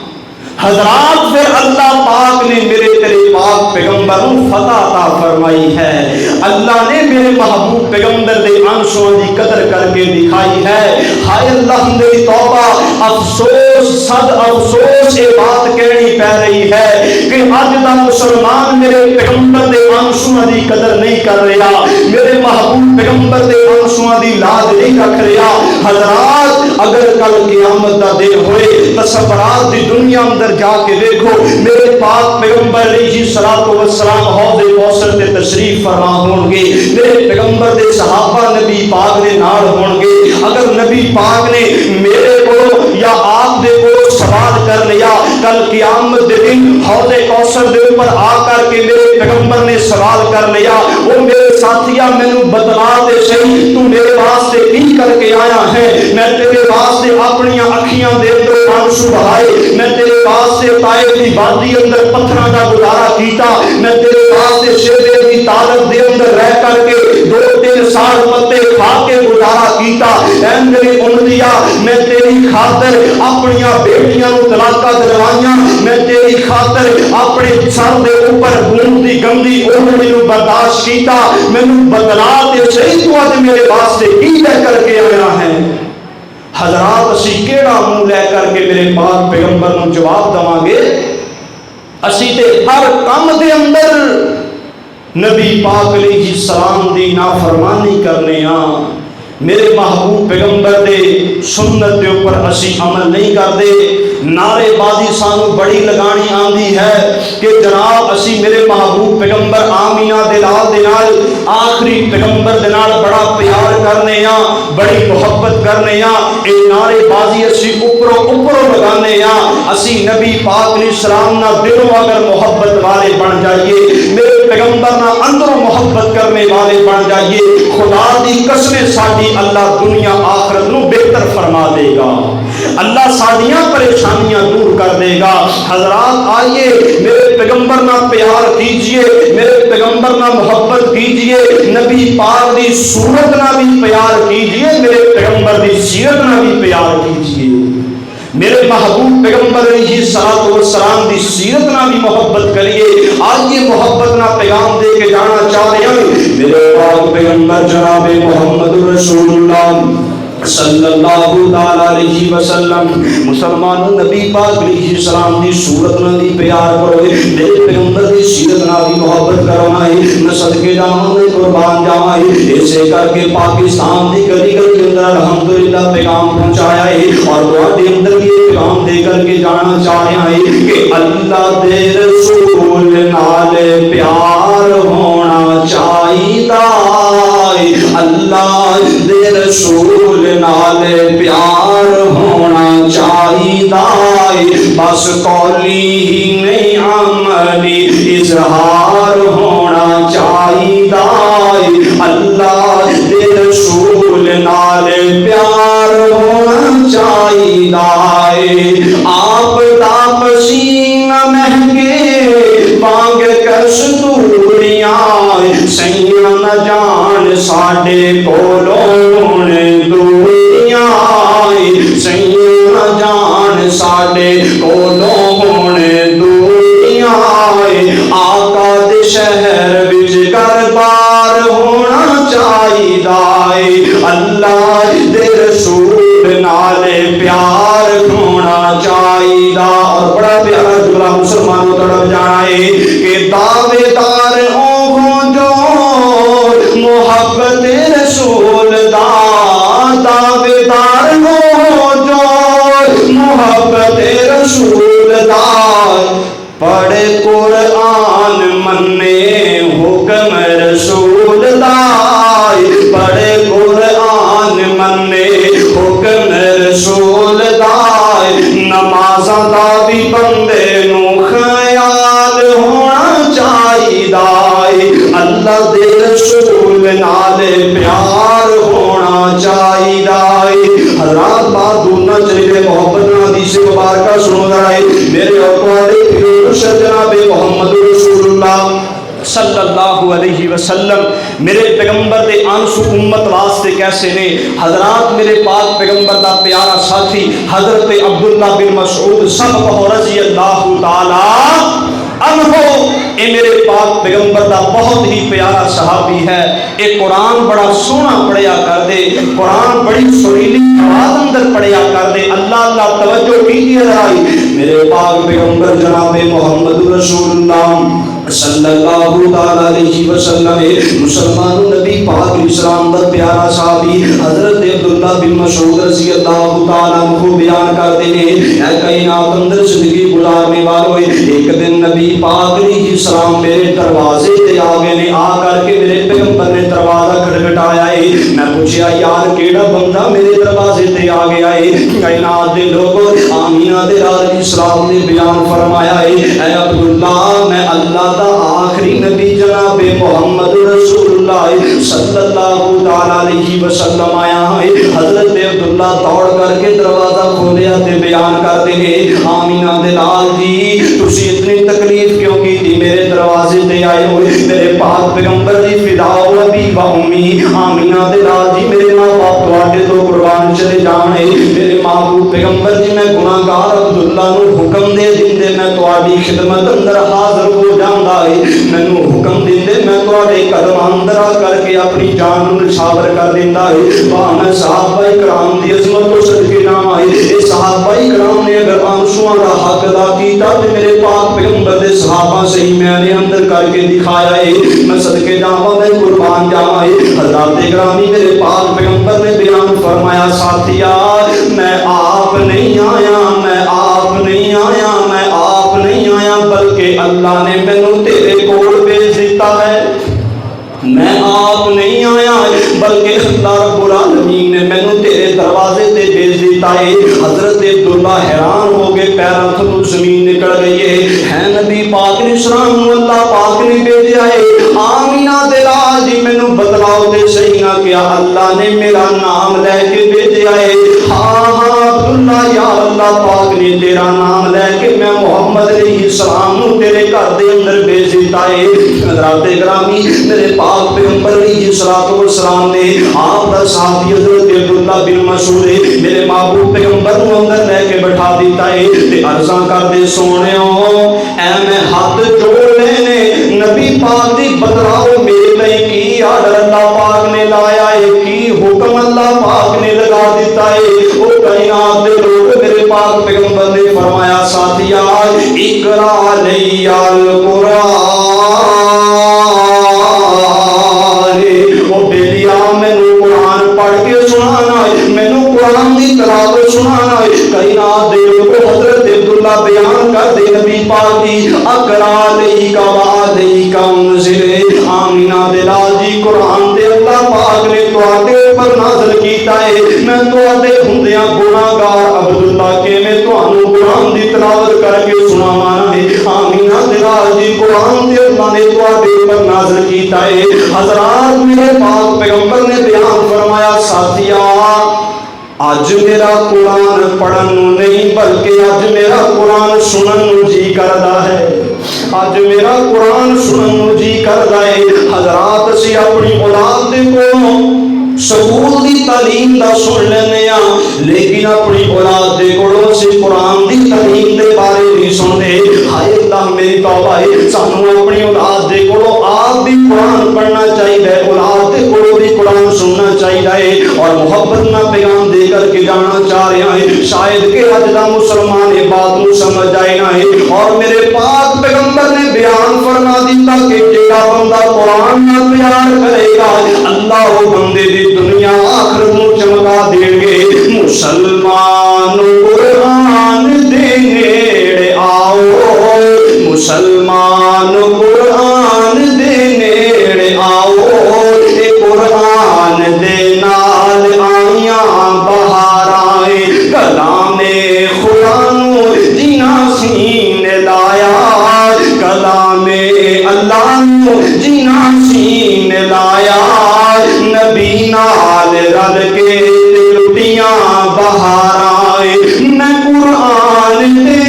S1: حضرات پھر اللہ پاک نے میرے تیرے پاک پیغمبر کو فتح عطا فرمائی ہے، اللہ نے میرے محبوب پیغمبر دے آنسوں دی قدر کر کے دکھائی ہے۔ ہائے اللہ میری توبہ، افسوس صد افسوس یہ بات کہنی پہ رہی ہے کہ اج دا مسلمان میرے پیغمبر دے آنسوں دی قدر نہیں کر رہا، میرے محبوب پیغمبر دے آنسوں دی لاج نہیں رکھ رہا۔ حضرات اگر کل قیامت دا دن ہوئے تصورات دی دنیا اندر جا کے دیکھو، میرے پاک پیغمبر علیہ الصلوۃ والسلام حوض کوثر تے تشریف فرما ہون گے، میرے پیغمبر دے صحابہ نبی پاک دے نال ہون گے۔ اگر نبی پاک نے میرے کو یا آپ دے کو سوال کر لیا کل قیامت دے دن حوض کوثر دے اوپر آ کر کے میرے پیغمبر نے سوال کر لیا وہ میرے ساتھیا مینوں بتلا دے صحیح تو میرے واسطے کی کر کے آیا ہے؟ میں تیرے واسطے اپنی اکھیاں دے اندر آنسو بہائے، میں تیرے واسطے طائف دی وادی اندر پتھراں دا گزارا کیتا، میں تیرے واسطے شیرے دی طالب دے اندر رہ کر کے 2-3 سال پتے کھا کے گزارا کیتا۔ اے میری امتیا میں تیری خاطر اپنی بیٹیاں نوں طلاقاں دلوائیاں، میں تیری خاطر اپنے سر دے اوپر خون دی گندی اوڑھنی نوں برداشت کیتا، مینوں بدلا دے صحیح تو اج میرے واسطے کی لے کر کے آیا ہے؟ حضرات اسی کیڑا منہ لے کر کے میرے پاک پیغمبر نوں جواب دواں گے؟ اسی تے ہر کام دے اندر نبی پاک علیہ السلام دی نافرمانی کرنے ہاں، میرے محبوب پیغمبر دے سنت دے اوپر اسی عمل نہیں کرتے۔ نعرے بازی سانو بڑی لگانی آندی ہے کہ جناب اسی میرے محبوب پیغمبر آمینہ دلال دے نال آخری پیغمبر دے نال بڑا پیار کرنے ہاں، بڑی محبت کرنے ہاں، اے نعرے بازی اسی اوپروں لگانے ہاں۔ اسی نبی پاک علیہ السلام نہ دلوں اگر محبت والے بن جائیے، میرے پیغمبر نہ اندروں محبت کرنے والے بن جائیے، خدا دی قسم ساڈی اللہ دنیا آخرت نو بہتر فرما دے گا، اللہ ساڈیاں پریشانیاں دور کر دے گا۔ حضرات آئیے میرے پیغمبر نہ پیار کیجئے، میرے پیغمبر نہ محبت کیجئے، نبی پاک دی صورت نہ بھی پیار کیجئے، میرے پیغمبر دی سیرت نہ بھی پیار کیجئے، میرے محبوب پیغمبر علیہ الصلوۃ والسلام دی سیرت نہ بھی محبت کریے۔ آج یہ محبت نہ پیغام دے کے جانا چاہ رہے ہیں میرے پاک پیغمبر جناب محمد رسول اللہ صلی اللہ علیہ وسلم۔ مسلمان نبی پاک علیہ السلام دی صورت نہ دی پیار کرو، میرے پیغمبر دی سیرت نہ دی محبت کرو، میں صدقے جاواں میں قربان جاواں، ایسے کر کے پاکستان دی گلی گلی کے اندر الحمدللہ پیغام پہنچایا ہے اور تواڈے اندر یہ پیغام دے کر کے جانا چاہ رہے ہیں کہ اللہ دے رسول نال پیار ہونا چاہیدا، اللہ دے رسول نال پیار ہونا چاہیدا، بس قولی ہی نہیں عملی اظہار ہونا چاہیدا، اللہ دے رسول نال پیار ہونا چاہیدا، آپ دا پسینہ مہنگے بانگ کستوریاں سیاں نہ جان ساڈے کولوں دوریاں، سیاں نہ جان ساڈے کولوں دوریاں، آقا دے شہر وچ گھر-بار ہونا چاہیدا، اللہ دے رسول نال پیار ہونا چاہیدا۔ اور بڑا پیارا جملہ مسلمانوں تڑپ جانا ہے کہ دعوے دار ہوں جو محبت رسول دا، دعوے دار ہوں جو محبت رسول دا، پڑھ قرآن منے بھی بندے نو خیال ہونا چاہیدا ہے، اللہ دے رسول نال پیار ہونا چاہیدا ہے۔ حضرات بات دور نہ چلے، محبت نہ حدیث مبارکہ سنو ذرا، میرے اور تمہارے پیر جناب محمد رسول اللہ صلی اللہ علیہ وسلم میرے پیغمبر دے آنسو امت واسطے کیسے نے۔ حضرات میرے پاک پیغمبر دا پیارا ساتھی حضرت عبداللہ بن مسعود سبق رضی اللہ تعالی عنہ، اے میرے پاک پیغمبر دا بہت ہی پیارا صحابی ہے۔ اے قرآن بڑا سونا پڑھیا کر دے، قرآن بڑی سریلی آواز اندر پڑھیا کر دے، اللہ اللہ توجہ کیجیے ذرا۔ میرے پاک پیغمبر جناب محمد رسول اللہ صلی اللہ علیہ وسلم مسلمان نبی پاک اسلام دا پیارا صحابی حضرت عبداللہ بن مسعود رضی اللہ تعالیٰ عنہ بیان کرتے ہیں، اے کائنات اندر زندگی گزارنے والوں، ایک دن نبی پاک علیہ السلام میرے دروازے تے آگے نے، آ کر کے میرے پیغمبر نے دروازہ کھٹکھٹایا ہے۔ میں پوچھیا یار کیڑا بندہ میرے دروازے تے آ گیا ہے؟ کائنات دے لوگوں آمینہ دے علیہ السلام نے بیان فرمایا ہے، اے عبداللہ میں اللہ دا آخری نبی جناب محمد رسول اللہ صلی اللہ علیہ وسلم آیا ہے۔ حضرت عبداللہ دوڑ کر کے دروازہ کھولیا تے بیان کرتے ہیں، آمینہ دے لال جی تسی اتنی تکلیف کیوں کی تھی میرے دروازے تے آئے ہوئے؟ میرے پاک پیغمبر دی فدا و ابی و امی، آمینہ دے لال جی میرے ماں باپ تواڈے تو قربان چلے جانے، میرے محبوب پیغمبر جی میں گناہگار عبداللہ نو حکم دے دیندے میں تواڈی خدمت اندر حاضر ہو جاندا ہے، مینوں حکم دیندے میں تواڈے قدم اندر آ کر کے اپنی جان نو نچھاور کر دیندا ہے۔ واہ میں صحابہ کرام دی عظمت تو صدقے نام آئے، اے صحابہ کرام نے اگر آنسواں دا حق ادا کیتا تے میرے پاک پیغمبر دے صحابہ سے ہی میں نے اندر کر کے دکھایا ہے، میں صدقے جاواں میں قربان جاواں۔ حضرات گرامی میرے پاک پیغمبر نے بیان فرمایا ساتھیا میں آپ نہیں آیا، میں آپ نہیں آیا، میں آپ نہیں آیا، بلکہ اللہ نے مینوں تیرے کول بھیج دیتا ہے۔ میں آپ نہیں آیا بلکہ اللہ رب العالمین نے مینوں تیرے دروازے تے بھیج دیتا ہے۔ حضرت عبداللہ حیران ہو گئے، پیراں تھلوں زمین نکل گئی ہے نبی پاک نے اسلام نو اللہ پاک نے بھیجا ہے۔ آمینہ دے لال جی مینوں بتلاؤ تے صحیح نہ کیا اللہ نے میرا نام لے کے بھیجا ہے؟ ہاں ہاں عبداللہ یا اللہ پاک نے تیرا نام لے کے میں محمد علیہ السلام نو تیرے گھر دے اندر بھیج دیتا ہے۔ حضرات گرامی میرے پاک پیغمبر علیہ السلام نے آپ دا صحابی حضرت عبداللہ بن مسعود میرے محبوب پیغمبر نو اندر لے کے بٹھا دیتا ہے تے عرضاں کر دے سونےو اے میں ہاتھ جوڑ لینے نبی پاک دی بتلاؤ میرے لئی کی آرڈر اللہ پاک نے لایا ہے، کی حکم اللہ پاک نے لگا دیتا ہے۔ او کائنات دے لوگ میرے پاک پیغمبر نے فرمایا ساتھیا اقرا علی القرآن، او بیلیا مینوں قرآن پڑھ کے سنانا ہے، مینوں قرآن دی تلاوت سنانا ہے۔ کائنات دے لوگ حضرت عبداللہ بیان کر دے نبی پاک دی اقرا علیک وعلیک انزل، آمینہ دے لال جی قرآن دے اللہ پاک نے تواڈے پر نازل کیتا ہے، میں تواڈے ہوندیاں گناہگار عبداللہ کے میں تانوں قرآن دی تلاوت کر کے سناواں ہے۔ آمینہ دے لال جی قرآن دے اللہ نے تواڈے پر نازل کیتا ہے۔ حضرات میرے پاک پیغمبر نے بیان فرمایا ساتھیا اج میرا قرآن پڑھن نہیں بلکہ اج میرا قرآن سنن جی کردا ہے، اج میرا قرآن سنن جی کردا ہے۔ حضرات اسی اپنی اولاد دے کولوں سکول دی تعلیم دا سن لینے ہاں لیکن اپنی اولاد دے کولوں اسی قرآن دی تعلیم دے بارے نہیں سنتے۔ ہائے اللہ میری توبہ ہے، سانوں اپنی اولاد دے کولوں آپ بھی قرآن پڑھنا چاہیے، اولاد دے کولوں بھی قرآن سننا چاہیے اور محبت نہ پیغام دے کر کے جانا چاہ رہے ہیں۔ شاید کہ اج دا مسلمان یہ بات نو سمجھ آئے نہ ہے اور میرے پاک پیغمبر نے بیان فرما دیتا کہ جیڑا بندہ قرآن نہ پیار کرے گا اللہ وہ بندے دی دنیا آخرت نو چمکا دیں گے۔ مسلمان قرآن دے نیڑے آؤ، مسلمان قرآن دے نیڑے آؤ، اے قرآن دے نال آئیاں بہار آئے، کلام خدا نو جینا سی نال رل کے لٹیاں بہاراں میں قرآن دے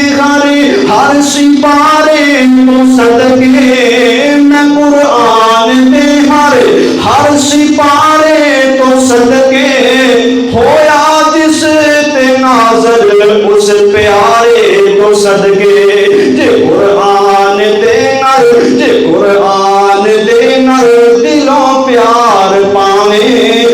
S1: ہر سپارے تو صدقے میں قرآن دے ہر سپارے تو صدقے ہویا جس تے نازل اس پیارے تو صدقے جے قرآن دے نر دلوں پیار پاویں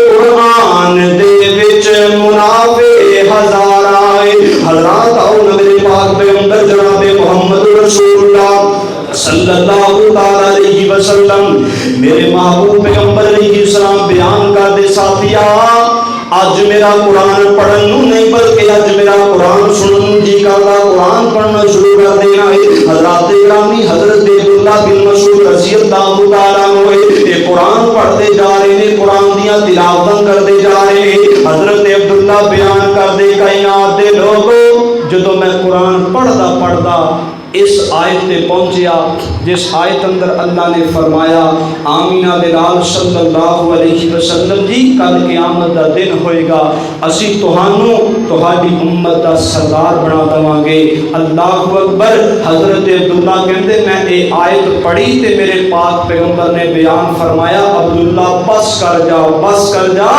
S1: قرآن دے وچ منافع ہزار آئے حضرات آؤ نبی پاک پیغمبر جناب محمد رسول اللہ صلی اللہ علیہ وسلم میرے محبوب پیغمبر علیہ السلام بیان کر دے ساتھیا آج میرا قرآن پڑھن نہیں بلکہ آج میرا قرآن سنن جی کردا قرآن پڑھنا شروع کر دینا ہے حضرات گرامی حضرت عبداللہ بن مسعود رضی اللہ تعالیٰ عنہ یہ قرآن پڑھتے جا رہے ہیں قرآن دیاں تلاوتاں کرتے جا رہے ہیں حضرت عبداللہ بیان کر دے کائنات دے لوگوں جدوں میں قرآن پڑھدا اس آیت تے پہنچیا جس آیت اندر اللہ نے فرمایا آمینہ دلال صلی اللہ علیہ وسلم جی کل قیامت دا دن ہوئے گا اسی تہانوں تہاڈی امت دا سردار بنا دواں گے اللہ اکبر حضرت عبداللہ کہندے میں اے آیت پڑھی تے میرے پاک پیغمبر نے بیان فرمایا عبداللہ بس کر جا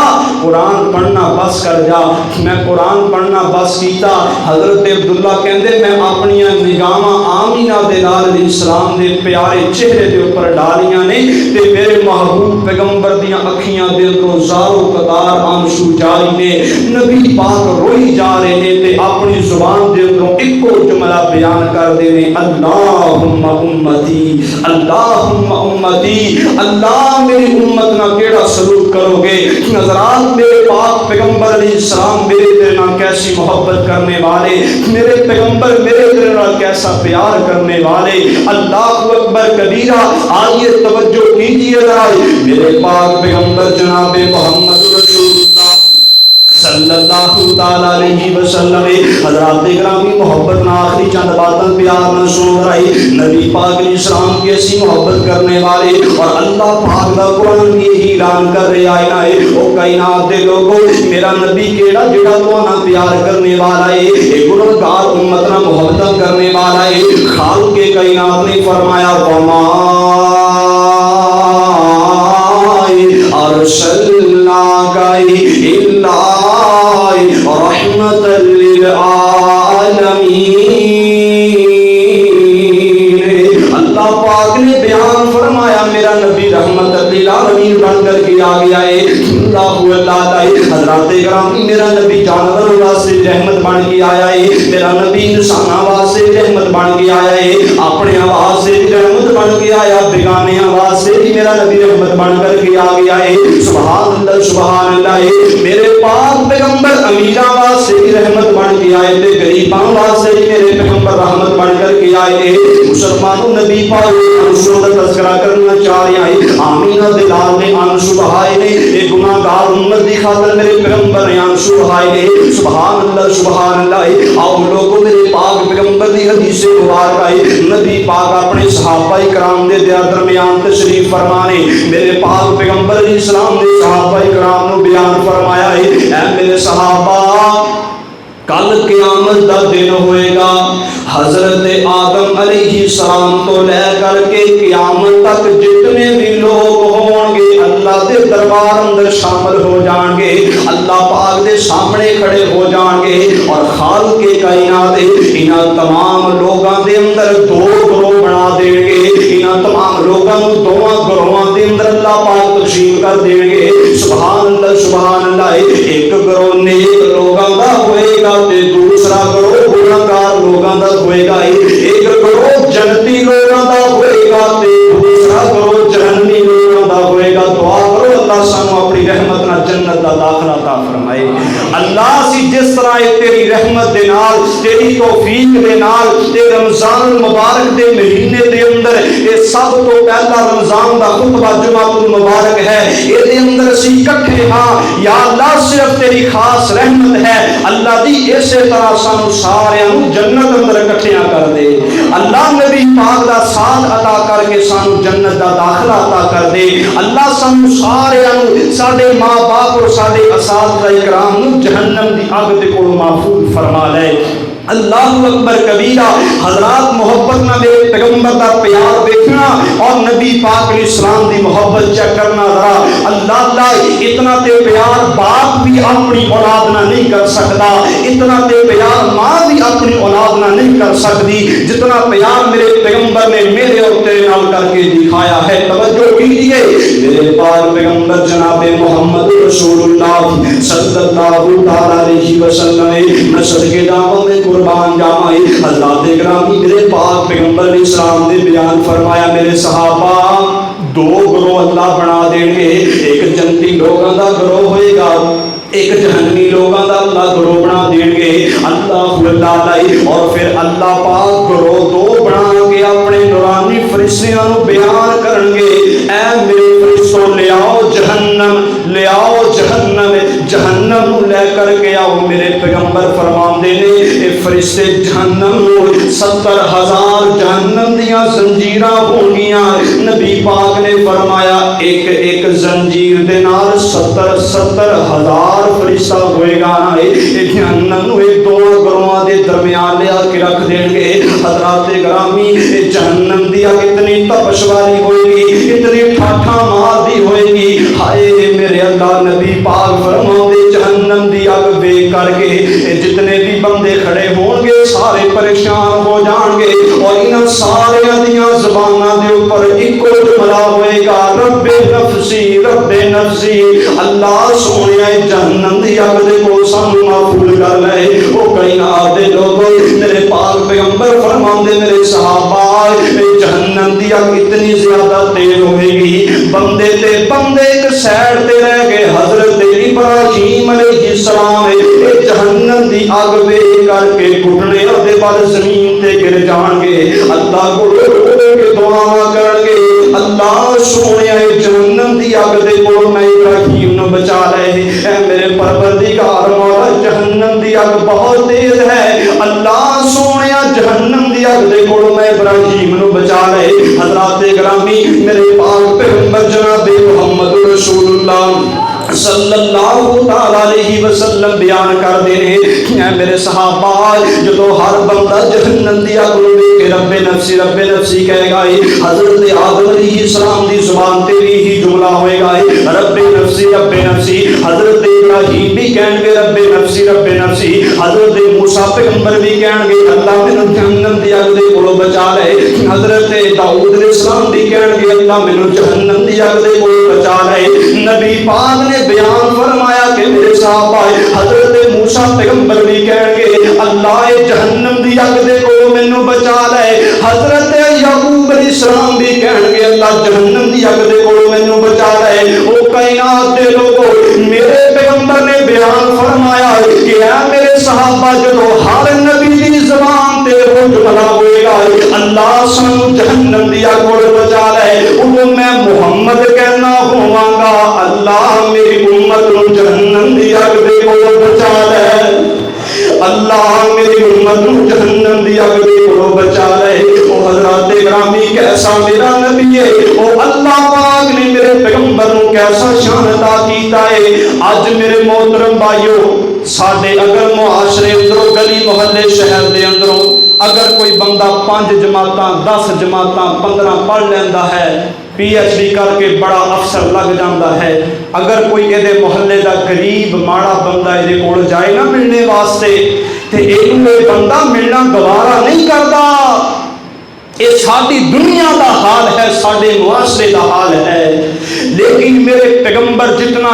S1: قرآن پڑھنا بس کر جا میں قرآن پڑھنا بس کیتا حضرت عبداللہ کہندے میں اپنی نگاہاں آمینہ دلال علیہ السلام دے پیارے چہرے دے اوپر ڈالیاں نے تے میرے محبوب پیغمبر دیاں اکھیاں دے اندروں زارو قطار آنسو جاری نے نبی پاک روئی جا رہے نے تے اپنی زبان دے اندروں ایکو جملہ بیان کر دے نے اللہم امتی اللہ میری امت نہ کیڑا سلوک کرو گے حضرات میرے پاک پیغمبر علیہ السلام میرے دل نہ کیسی محبت کرنے والے میرے پیغمبر میرے دل نہ کیسا پیار کرنے والے اللہ اکبر کبیرہ آئیے توجہ کیجیے ذرا میرے پاک پیغمبر جناب محمد رسول اللہ صلی اللہ تعالی علیہ وسلم حضرات گرامی محبت نہ آخری چند باتیں پیار نہ سن رہی نبی پاک علیہ السلام کی ایسی محبت کرنے والے اور اللہ پاک دا قرآن یہی اعلان کر رہے آئے نہ او کائنات دے لوگوں میرا نبی کیڑا جڑا تو نہ پیار کرنے والا ہے اے گنہگار امت نہ محبت کرنے والا ہے خالق کے کائنات نے فرمایا وما ارسلناک الا رحمت للعالمین اللہ پاک نے بیان فرمایا میرا نبی رحمت للعالمین بن کر کے آ گیا ہے اللہ حضرات گرامی میرا نبی جانوروں واسطے رحمت بن کے آیا ہے میرا نبی انسانوں واسطے رحمت بن کے آیا ہے اپنے آواز سے رحمت بن کے آیا بیگانے آواز سے بھی میرا نبی رحمت بن کر کے آ گیا ہے سبحان اللہ میرے پاک پیغمبر امیراں واسطے بھی رحمت بن کے آئے تھے غریباں واسطے بھی میرے پیغمبر رحمت بن کر کے آئے تھے مسلمانوں نبی پاک انصر کا تذکرہ کرنا چاہ رہے ہیں آمینہ دلال نے انصر بہائے نے ایک گناہگار امت دی خاطر میرے پیغمبر نے انصر بہائے نے سبحان اللہ آؤ لوگوں میرے پاک پیغمبر دی حدیث مبارک آئی نبی پاک اپنے صحابہ کرام دے درمیان تشریف فرمانے میرے پاک پیغمبر علیہ السلام نے صحابہ کرام نو بیان فرمایا ہے اے میرے صحابہ کل قیامت دا دن ہوئے گا حضرت آدم علیہ السلام تو لے کر کے قیامت تک جتنے بھی لوگ ہوں گے اللہ دے دربار اندر شامل ہو جان گے اللہ پاک دے سامنے کھڑے ہو جان گے اور خالق کے کائنات انہاں تمام لوگاں دے اندر دو گروہ بنا دیں گے انہاں تمام لوگاں نو دوواں گروہاں دے اندر اللہ پاک تقسیم کر دیں گے سبحان اللہ ایک گروہ نیک لوگاں دا ہوئے گا تے دوسرا گروہ گنہگار لوگاں دا ہوئے گا ایک گروہ جنتی لوگاں دا ہوئے گا تے دوسرا گروہ جہنمی لوگاں دا ہوئے گا دعا کرو اللہ سانو اپنی رحمت نال جنت دا داخلہ عطا فرمائے اللہ سی جس طرح تیری رحمت دے نال تیری توفیق دے نال تے رمضان المبارک دے مہینے دے اندر اے سب تو پہلا رمضان دا خطبہ جمعہ المبارک ہے اے دے اندر اسی اسی کٹھے ہاں یا اللہ صرف تیری خاص رحمت ہے اللہ دی اسی طرح سانو سارے جنت اندر کٹھیاں کر دے اللہ نبی پاک دا ساتھ عطا کر کے سانو جنت دا داخلہ عطا کر دے اللہ سانو سارے ساڈے ماں باپ اور ساڈے اساتذہ اکرام نو جہنم دی اگ دے کولوں محفوظ فرما لے اللہ اکبر کبیرہ حضرات محبت نہ میرے پیغمبر دا پیار دیکھنا اور نبی پاک علیہ السلام دی محبت چیک کرنا ذرا اللہ اتنا تے پیار باپ بھی اپنی اولاد نہ نہیں کر سکتا اتنا تے پیار ماں بھی اپنی اولاد نہ نہیں کر سکتی جتنا پیار میرے پیغمبر نے میرے اور تیرے نال کر کے دکھایا ہے توجہ کیجیے میرے پاک پیغمبر جناب محمد رسول اللہ صلی اللہ علیہ وسلم نصر کے دعووں میں قربان جاؤں حضرات گرامی میرے پاک پیغمبر علیہ السلام نے بیان فرمایا میرے صحابہ دو گروہ اللہ بنا دیں گے ایک جنتی لوگوں کا گروہ ہوئے گا ایک جہنمی لوگوں کا اللہ گروہ بنا دیں گے اللہ اور پھر اللہ پاک گروہ دو بنا کے اپنے نورانی فرشتیاں نو بیان کرن گے اے میرے فرشتوں لے آؤ جہنم جہنم لے کر کے آؤ میرے پیغمبر فرماندے نے اے فرشتے جہنم 70,000 جہنم دیاں زنجیراں ہون گیاں نبی پاک نے فرمایا ایک ایک زنجیر دے نال 70,000 فرشتہ ہوئے گا جہنم ایک دو گروہاں دے درمیان لے کے رکھ دیں گے حضرات گرامی جہنم دی اگ اتنی تپش والی ہوئے گی اتنی ٹھاٹھا مار دی ہوئے گی ہائے میرے اللہ نبی پاک فرماؤں جہنم دی اگ بے کر کے جتنے بھی بندے کھڑے ہوں گے سارے پریشان ہو جان گے اور ان سارے دیاں زباناں دے اوپر ایک جملہ ہوئے گا رب نفسی اللہ سونے جہنم دی اگ دے کو سانو محفوظ کر لے او کائنات دے لوگوں میرے پاک پیغمبر فرماندے میرے صحابہ جہنم دی اگ اتنی زیادہ تیز ہوئے گی بندے تے بندے ایک سائڈ تے رہ گئے حضرت ابراہیم علیہ السلام جہنم دی اگ بے کر کے گھٹنے دے بل زمین تے گر جان گے اللہ کو دعا کرن گے اللہ سونے جہنم دی اگ دے کول میں ابراہیم نو بچا لے اے میرے پروردگار مولا جہنم دی اگ بہت تیز ہے اللہ سونے جہنم دی اگ دے کول میں ابراہیم نو بچا لے حضرات گرامی میرے پاک پیغمبر جناب محمد رسول اللہ صلی اللہ علیہ وسلم بیان کر دے اے میرے صحابہ جدو ہر بندہ جہنم دی اگ نو ویکھ کے رب نفسی کہے گا حضرت آدم علیہ السلام دی زبان تے بھی یہی جملہ ہوئے گا رب نفسی حضرت ابراہیم بھی کہیں گے رب نفسی حضرت موسیٰ پیغمبر بھی کہیں گے اللہ مینوں جہنم دی اگ دے کولوں بچا لے حضرت داؤد علیہ السلام بھی کہیں گے اللہ مینوں جہنم دی اگ دے کولوں بچا لے نبی پاک نے بیان فرمایا کہ میرے صحابہ حضرت موسیٰ پیغمبر بھی کہیں گے اللہ جہنم دی اگ دے کولوں مینوں بچا لے حضرت یعقوب علیہ السلام بھی کہیں گے اللہ جہنم دی اگ دے کولوں مینوں بچا لے او کائنات دے لوگوں میرے پیغمبر نے بیان فرمایا کہ اے میرے صحابہ جدو ہر نبی دی زبان تے وہ جملہ ہوئے گا اللہ سانو جہنم دی اگ کولوں بچا لے او میں محمد کہنا ہوواں گا اللہ میری امت نو جہنم دی اگ دے کولوں بچا لے اللہ میری امت نو جہنم دی اگ دے کولوں بچا لے او حضرات گرامی کیسا میرا نبی ہے او اللہ پاک نے میرے پیغمبر نو کیسا شان عطا کیتا ہے اج میرے محترم بھائیو ساڈے اگر معاشرے اندروں گلی محلے شہر دے اندروں اگر کوئی بندہ 5 جماعتاں 10 جماعتاں 15 پڑھ لیندا ہے پی ایچ ڈی کر کے بڑا افسر لگ جاندہ ہے اگر کوئی یہ محلے دا غریب ماڑا بندہ یہ کول جائے نہ ملنے واسطے تے یہ بندہ ملنا گوارا نہیں کرتا یہ ساری دنیا دا حال ہے سارے معاشرے دا حال ہے لیکن میرے پیغمبر جتنا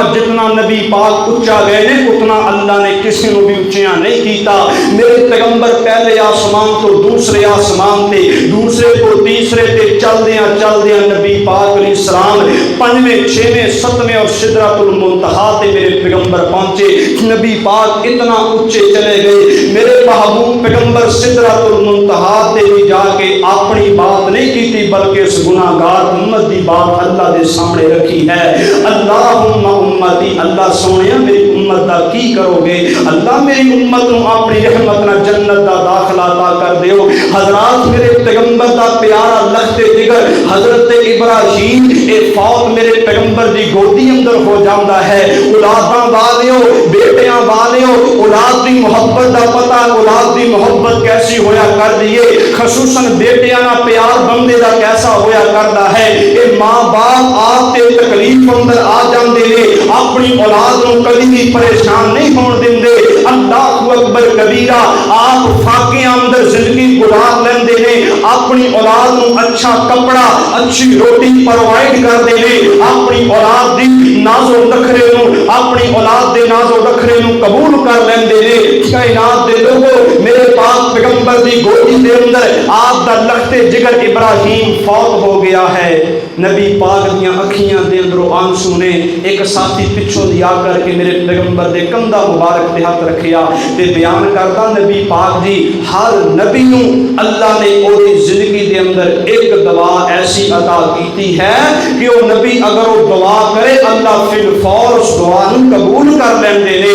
S1: نبی پاک اچا گئے نے اتنا اللہ نے کسی نے بھی اچیاں نہیں کیتا. میرے پیغمبر پہلے آسمان تو دوسرے آسمان تے, دوسرے تو تیسرے تے, چلدیاں چلدیاں نبی پاک علیہ السلام 5ویں 6ویں 7ویں اور سدرۃ المنتہا تے میرے پیغمبر پہنچے. نبی پاک اتنا اونچے چلے گئے, میرے محبوب پیغمبر سدرۃ المنتہا تے بھی جا کے اپنی بات نہیں کیتی بلکہ اس گناہگار امت دی بات اللہ دے سامنے رکھی ہے. اللہم امتی, اللہ سونیا میری امت دا کی کرو گے؟ اللہ میری امت نو اپنی رحمت نہ جنت دا داخلہ عطا کر دیو. حضرات میرے پیغمبر دا پیارا لخت جگر حضرت ابراہیم اے فوت میرے پیغمبر دی گودی اندر ہو جاندا ہے. اولاداں والیو, بیٹیاں والیو, اولاد دی محبت دا پتہ, اولاد دی محبت کیسی ہویا کر دیے, خصوصاً بیٹیاں نا پیار بندے دا کیسا ہویا کردا ہے. اے ماں باپ آپ تے تکلیف اندر آ جاندے نے, اپنی اولاد نو کبھی بھی پریشان نہیں ہون دیندے. اللہ اکبر کبیرہ, آپ فاقیاں اندر زندگی گزار لیندے نے, اپنی اولاد نو اچھا کپڑا اچھی روٹی پرووائڈ کر دے نے, اپنی اولاد دی ناز و نخرے نو, اپنی اولاد دے ناز و نخرے نو قبول کر لیندے نے. کائنات دے لوگو میرے پاک پیغمبر دی گودی دے اندر آپ دا لخت جگر ابراہیم فوت ہو گیا ہے. نبی پاک دیاں اکھیاں دے اندروں آنسو نے. ایک ساتھی پچھوں دی آ کر کے میرے پیغمبر دے کندھا مبارک تے ہاتھ رکھیا تے بیان کردا نبی پاک جی ہر نبی نو اللہ نے اودی زندگی دے اندر ایک دعا ایسی عطا کیتی ہے کہ وہ نبی اگر وہ دعا کرے اللہ فی الفور اس دعا نو قبول کر لیندے نے.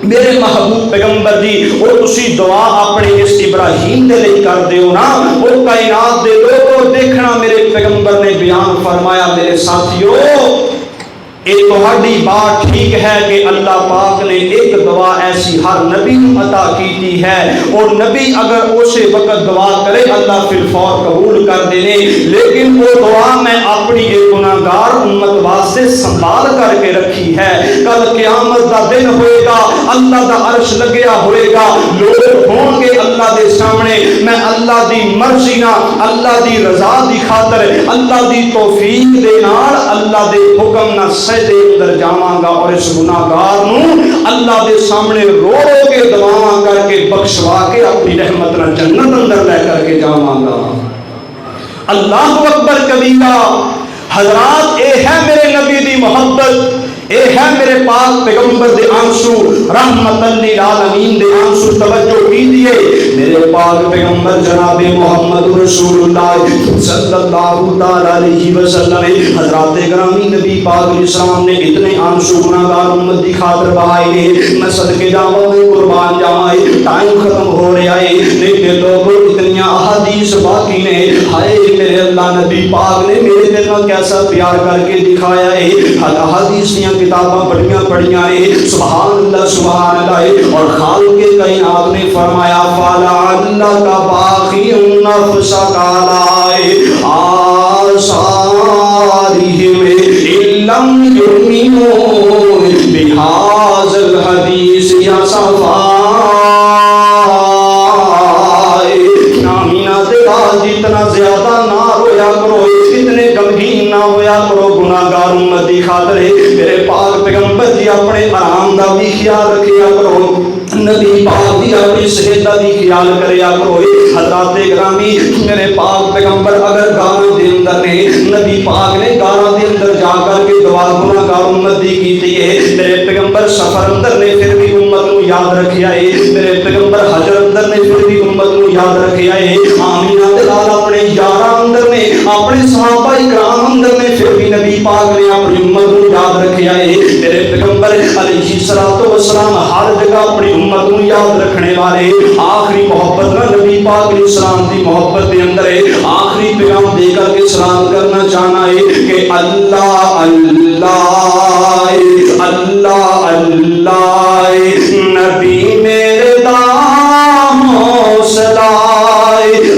S1: میرے محبوب پیغمبر جی وہ تسی دعا اپنے اس ابراہیم دے لئی کر دیو نا. وہ کائنات دے لوگوں دیکھنا میرے پیغمبر نے بیان فرمایا میرے ساتھیو یہ تہاڈی بات ٹھیک ہے کہ اللہ پاک نے ایک دعا ایسی ہر نبی کو عطا کیتی ہے اور نبی اگر اسے وقت دعا کرے اللہ فی الفور قبول کر دینے, لیکن وہ دعا میں اپنی ایک گناہگار امت واسطے سنبھال کر کے رکھی ہے. کل قیامت دا دن ہوئے گا, اللہ دا عرش لگیا ہوئے گا, لوگ ہوں گے اللہ دے سامنے, میں اللہ دی مرضی نہ اللہ دی رضا دی خاطر اللہ دی توفیق دے نال اللہ دے حکم نہ دے اندر جاواں گا اور اس گناہگار نو اللہ دے سامنے رو رو کے دعاواں کر کے بخشوا کے اپنی رحمت نہ جنت اندر لے کر کے جاواں گا. اللہ اکبر کبیرہ. حضرات اے ہے میرے نبی دی محبت, اے ہے میرے پاک پیغمبر دے آنسو, رحمت للعالمین دے آنسو. توجہ کیجئے میرے پاک پیغمبر جناب محمد رسول اللہ صلی اللہ علیہ وسلم حضرات گرامی نبی پاک علیہ السلام نے اتنے آنسو گناہگار امت دی خاطر بہائے نے. میں صدقے جاواں میں قربان جاواں, ٹائم ختم ہو رہا ہے لیکن لوگوں اتنی احادیث باقی نے. ہائے میرے اللہ نبی پاک نے میرے دل میں کیسا پیار کر کے دکھایا ہے. حدیث دیاں کتاباں بڑیاں پڑھیاں ہیں, سبحان اللہ سبحان اللہ. اور خالق کائنات نے فرمایا فَلَعَلَّكَ بَاخِعٌ نَفْسَكَ عَلَىٰ آثَارِهِمْ إِن لَّمْ يُؤْمِنُوا بِهَٰذَا الْحَدِيثِ أَسَفًا. جتنا زیادہ نہ ہویا کرو, اتنے غمگین نہ ہویا کرو گناہگار امت دی خاطر. میرے پاک پیغمبر جی اپنے آرام دا بھی خیال رکھیا کرو, نبی پاک دی اپنی صحت دا بھی خیال کریا کرو. حضرات گرامی میرے پاک پیغمبر اگر گاراں دے اندر نے, نبی پاک نے گاراں دے اندر جا کر کے دعا گناہگار امت دی کیتی ہے. میرے پیغمبر سفر اندر نے پھر بھی امت نو یاد رکھیا ہے. میرے پیغمبر حجر اندر نے پھر بھی امت نو یاد رکھیا ہے. آمینہ دے لال اپنے یاراں اندر نے, اپنے صحابہ کرام اندر نے پھر بھی نبی پاک نے اپنی امت نو یاد رکھیا ہے. میرے پیغمبر علیہ الصلوۃ والسلام ہر جگہ اپنی امت نو یاد رکھنے والے. آخری محبت نہ نبی پاک علیہ السلام دی محبت دے اندر ہے. آخری پیغام دے کر کے سلام کرنا چاہنا ہے کہ اللہ اللہ اللہ اللہ نبی میرے دا حوصلہ,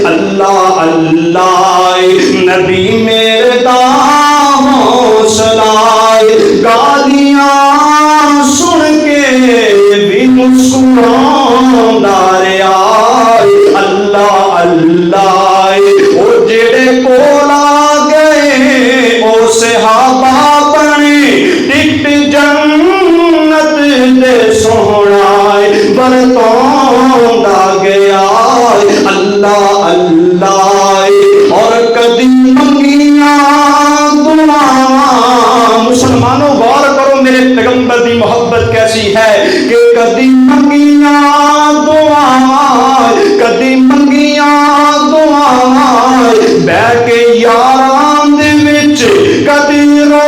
S1: اللہ اللہ نبی میرے دا حوصلہ. گالیاں سن کے بھی مسکراندا رہیا. اللہ اللہ او جڑے کول آ گئے او صحابہ بنے, ٹکٹ جنت دے سونا. برتاؤندا گیا اللہ اللہ اور کدی منگیاں دعاواں مسلمانوں غور کرو میرے پیغمبر دی محبت کیسی ہے کہ کدی منگیاں دعاواں کدی منگیاں دعاواں بیٹھ کے یاراں دے وچ کدی رو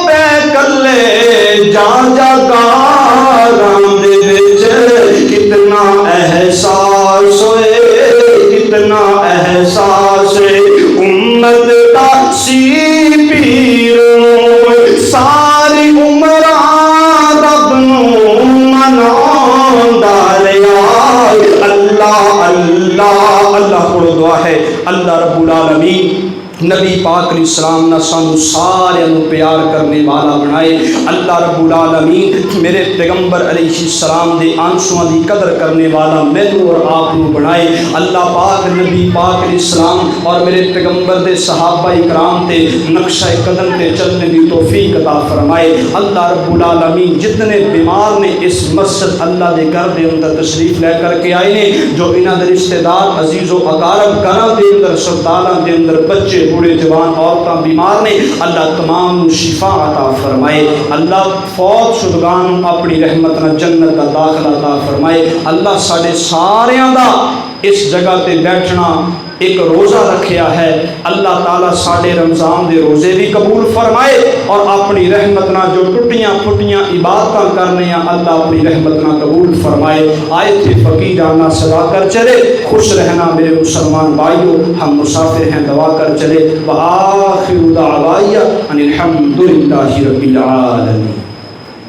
S1: پے کلے جا جا گاراں دے وچ کتنا احساس ہوئے کتنا احساس ہے امت دا سی پیر ساری عمر رب نو مناوندا رہیا اللہ اللہ اللہ پڑھو دعا ہے اللہ رب العالمین نبی پاک علیہ السلام نے سانو سارے نو پیار کرنے والا بنائے اللہ رب العالمین میرے پیغمبر علیہ السلام دے آنسواں دی قدر کرنے والا مینوں اور آپ نو بنائے اللہ پاک نبی پاک علیہ السلام اور میرے پیغمبر دے صحابہ اکرام تے نقشہ قدم تے چلنے دی توفیق عطا فرمائے اللہ رب العالمین جتنے بیمار نے اس مسجد اللہ دے گھر دے اندر تشریف لے کر کے آئے نے جو انہاں دے رشتہ دار عزیز و اقارب گھراں دے اندر سرتالاں دے اندر بچے بوڑھے جوان عورتاں بیمار نے اللہ تمام شفا عطا فرمائے اللہ فوت شدگان اپنی رحمت نہ جنت کا داخلہ عطا فرمائے اللہ ساڈے ساریاں دا اس جگہ تے بیٹھنا ایک روزہ رکھیا ہے اللہ تعالیٰ ساڑھے رمضان دے روزے بھی قبول فرمائے اور اپنی رحمت نہ جو ٹوٹیاں پھٹیاں عبادتاں کرنے ہیں اللہ اپنی رحمت نہ قبول فرمائے آئے تھے فقیر جانا صدا کر چلے خوش رہنا میرے مسلمان بھائیوں ہم مسافر ہیں دعا کر چلے وآخر دعوایا ان الحمدللہ رب العالمین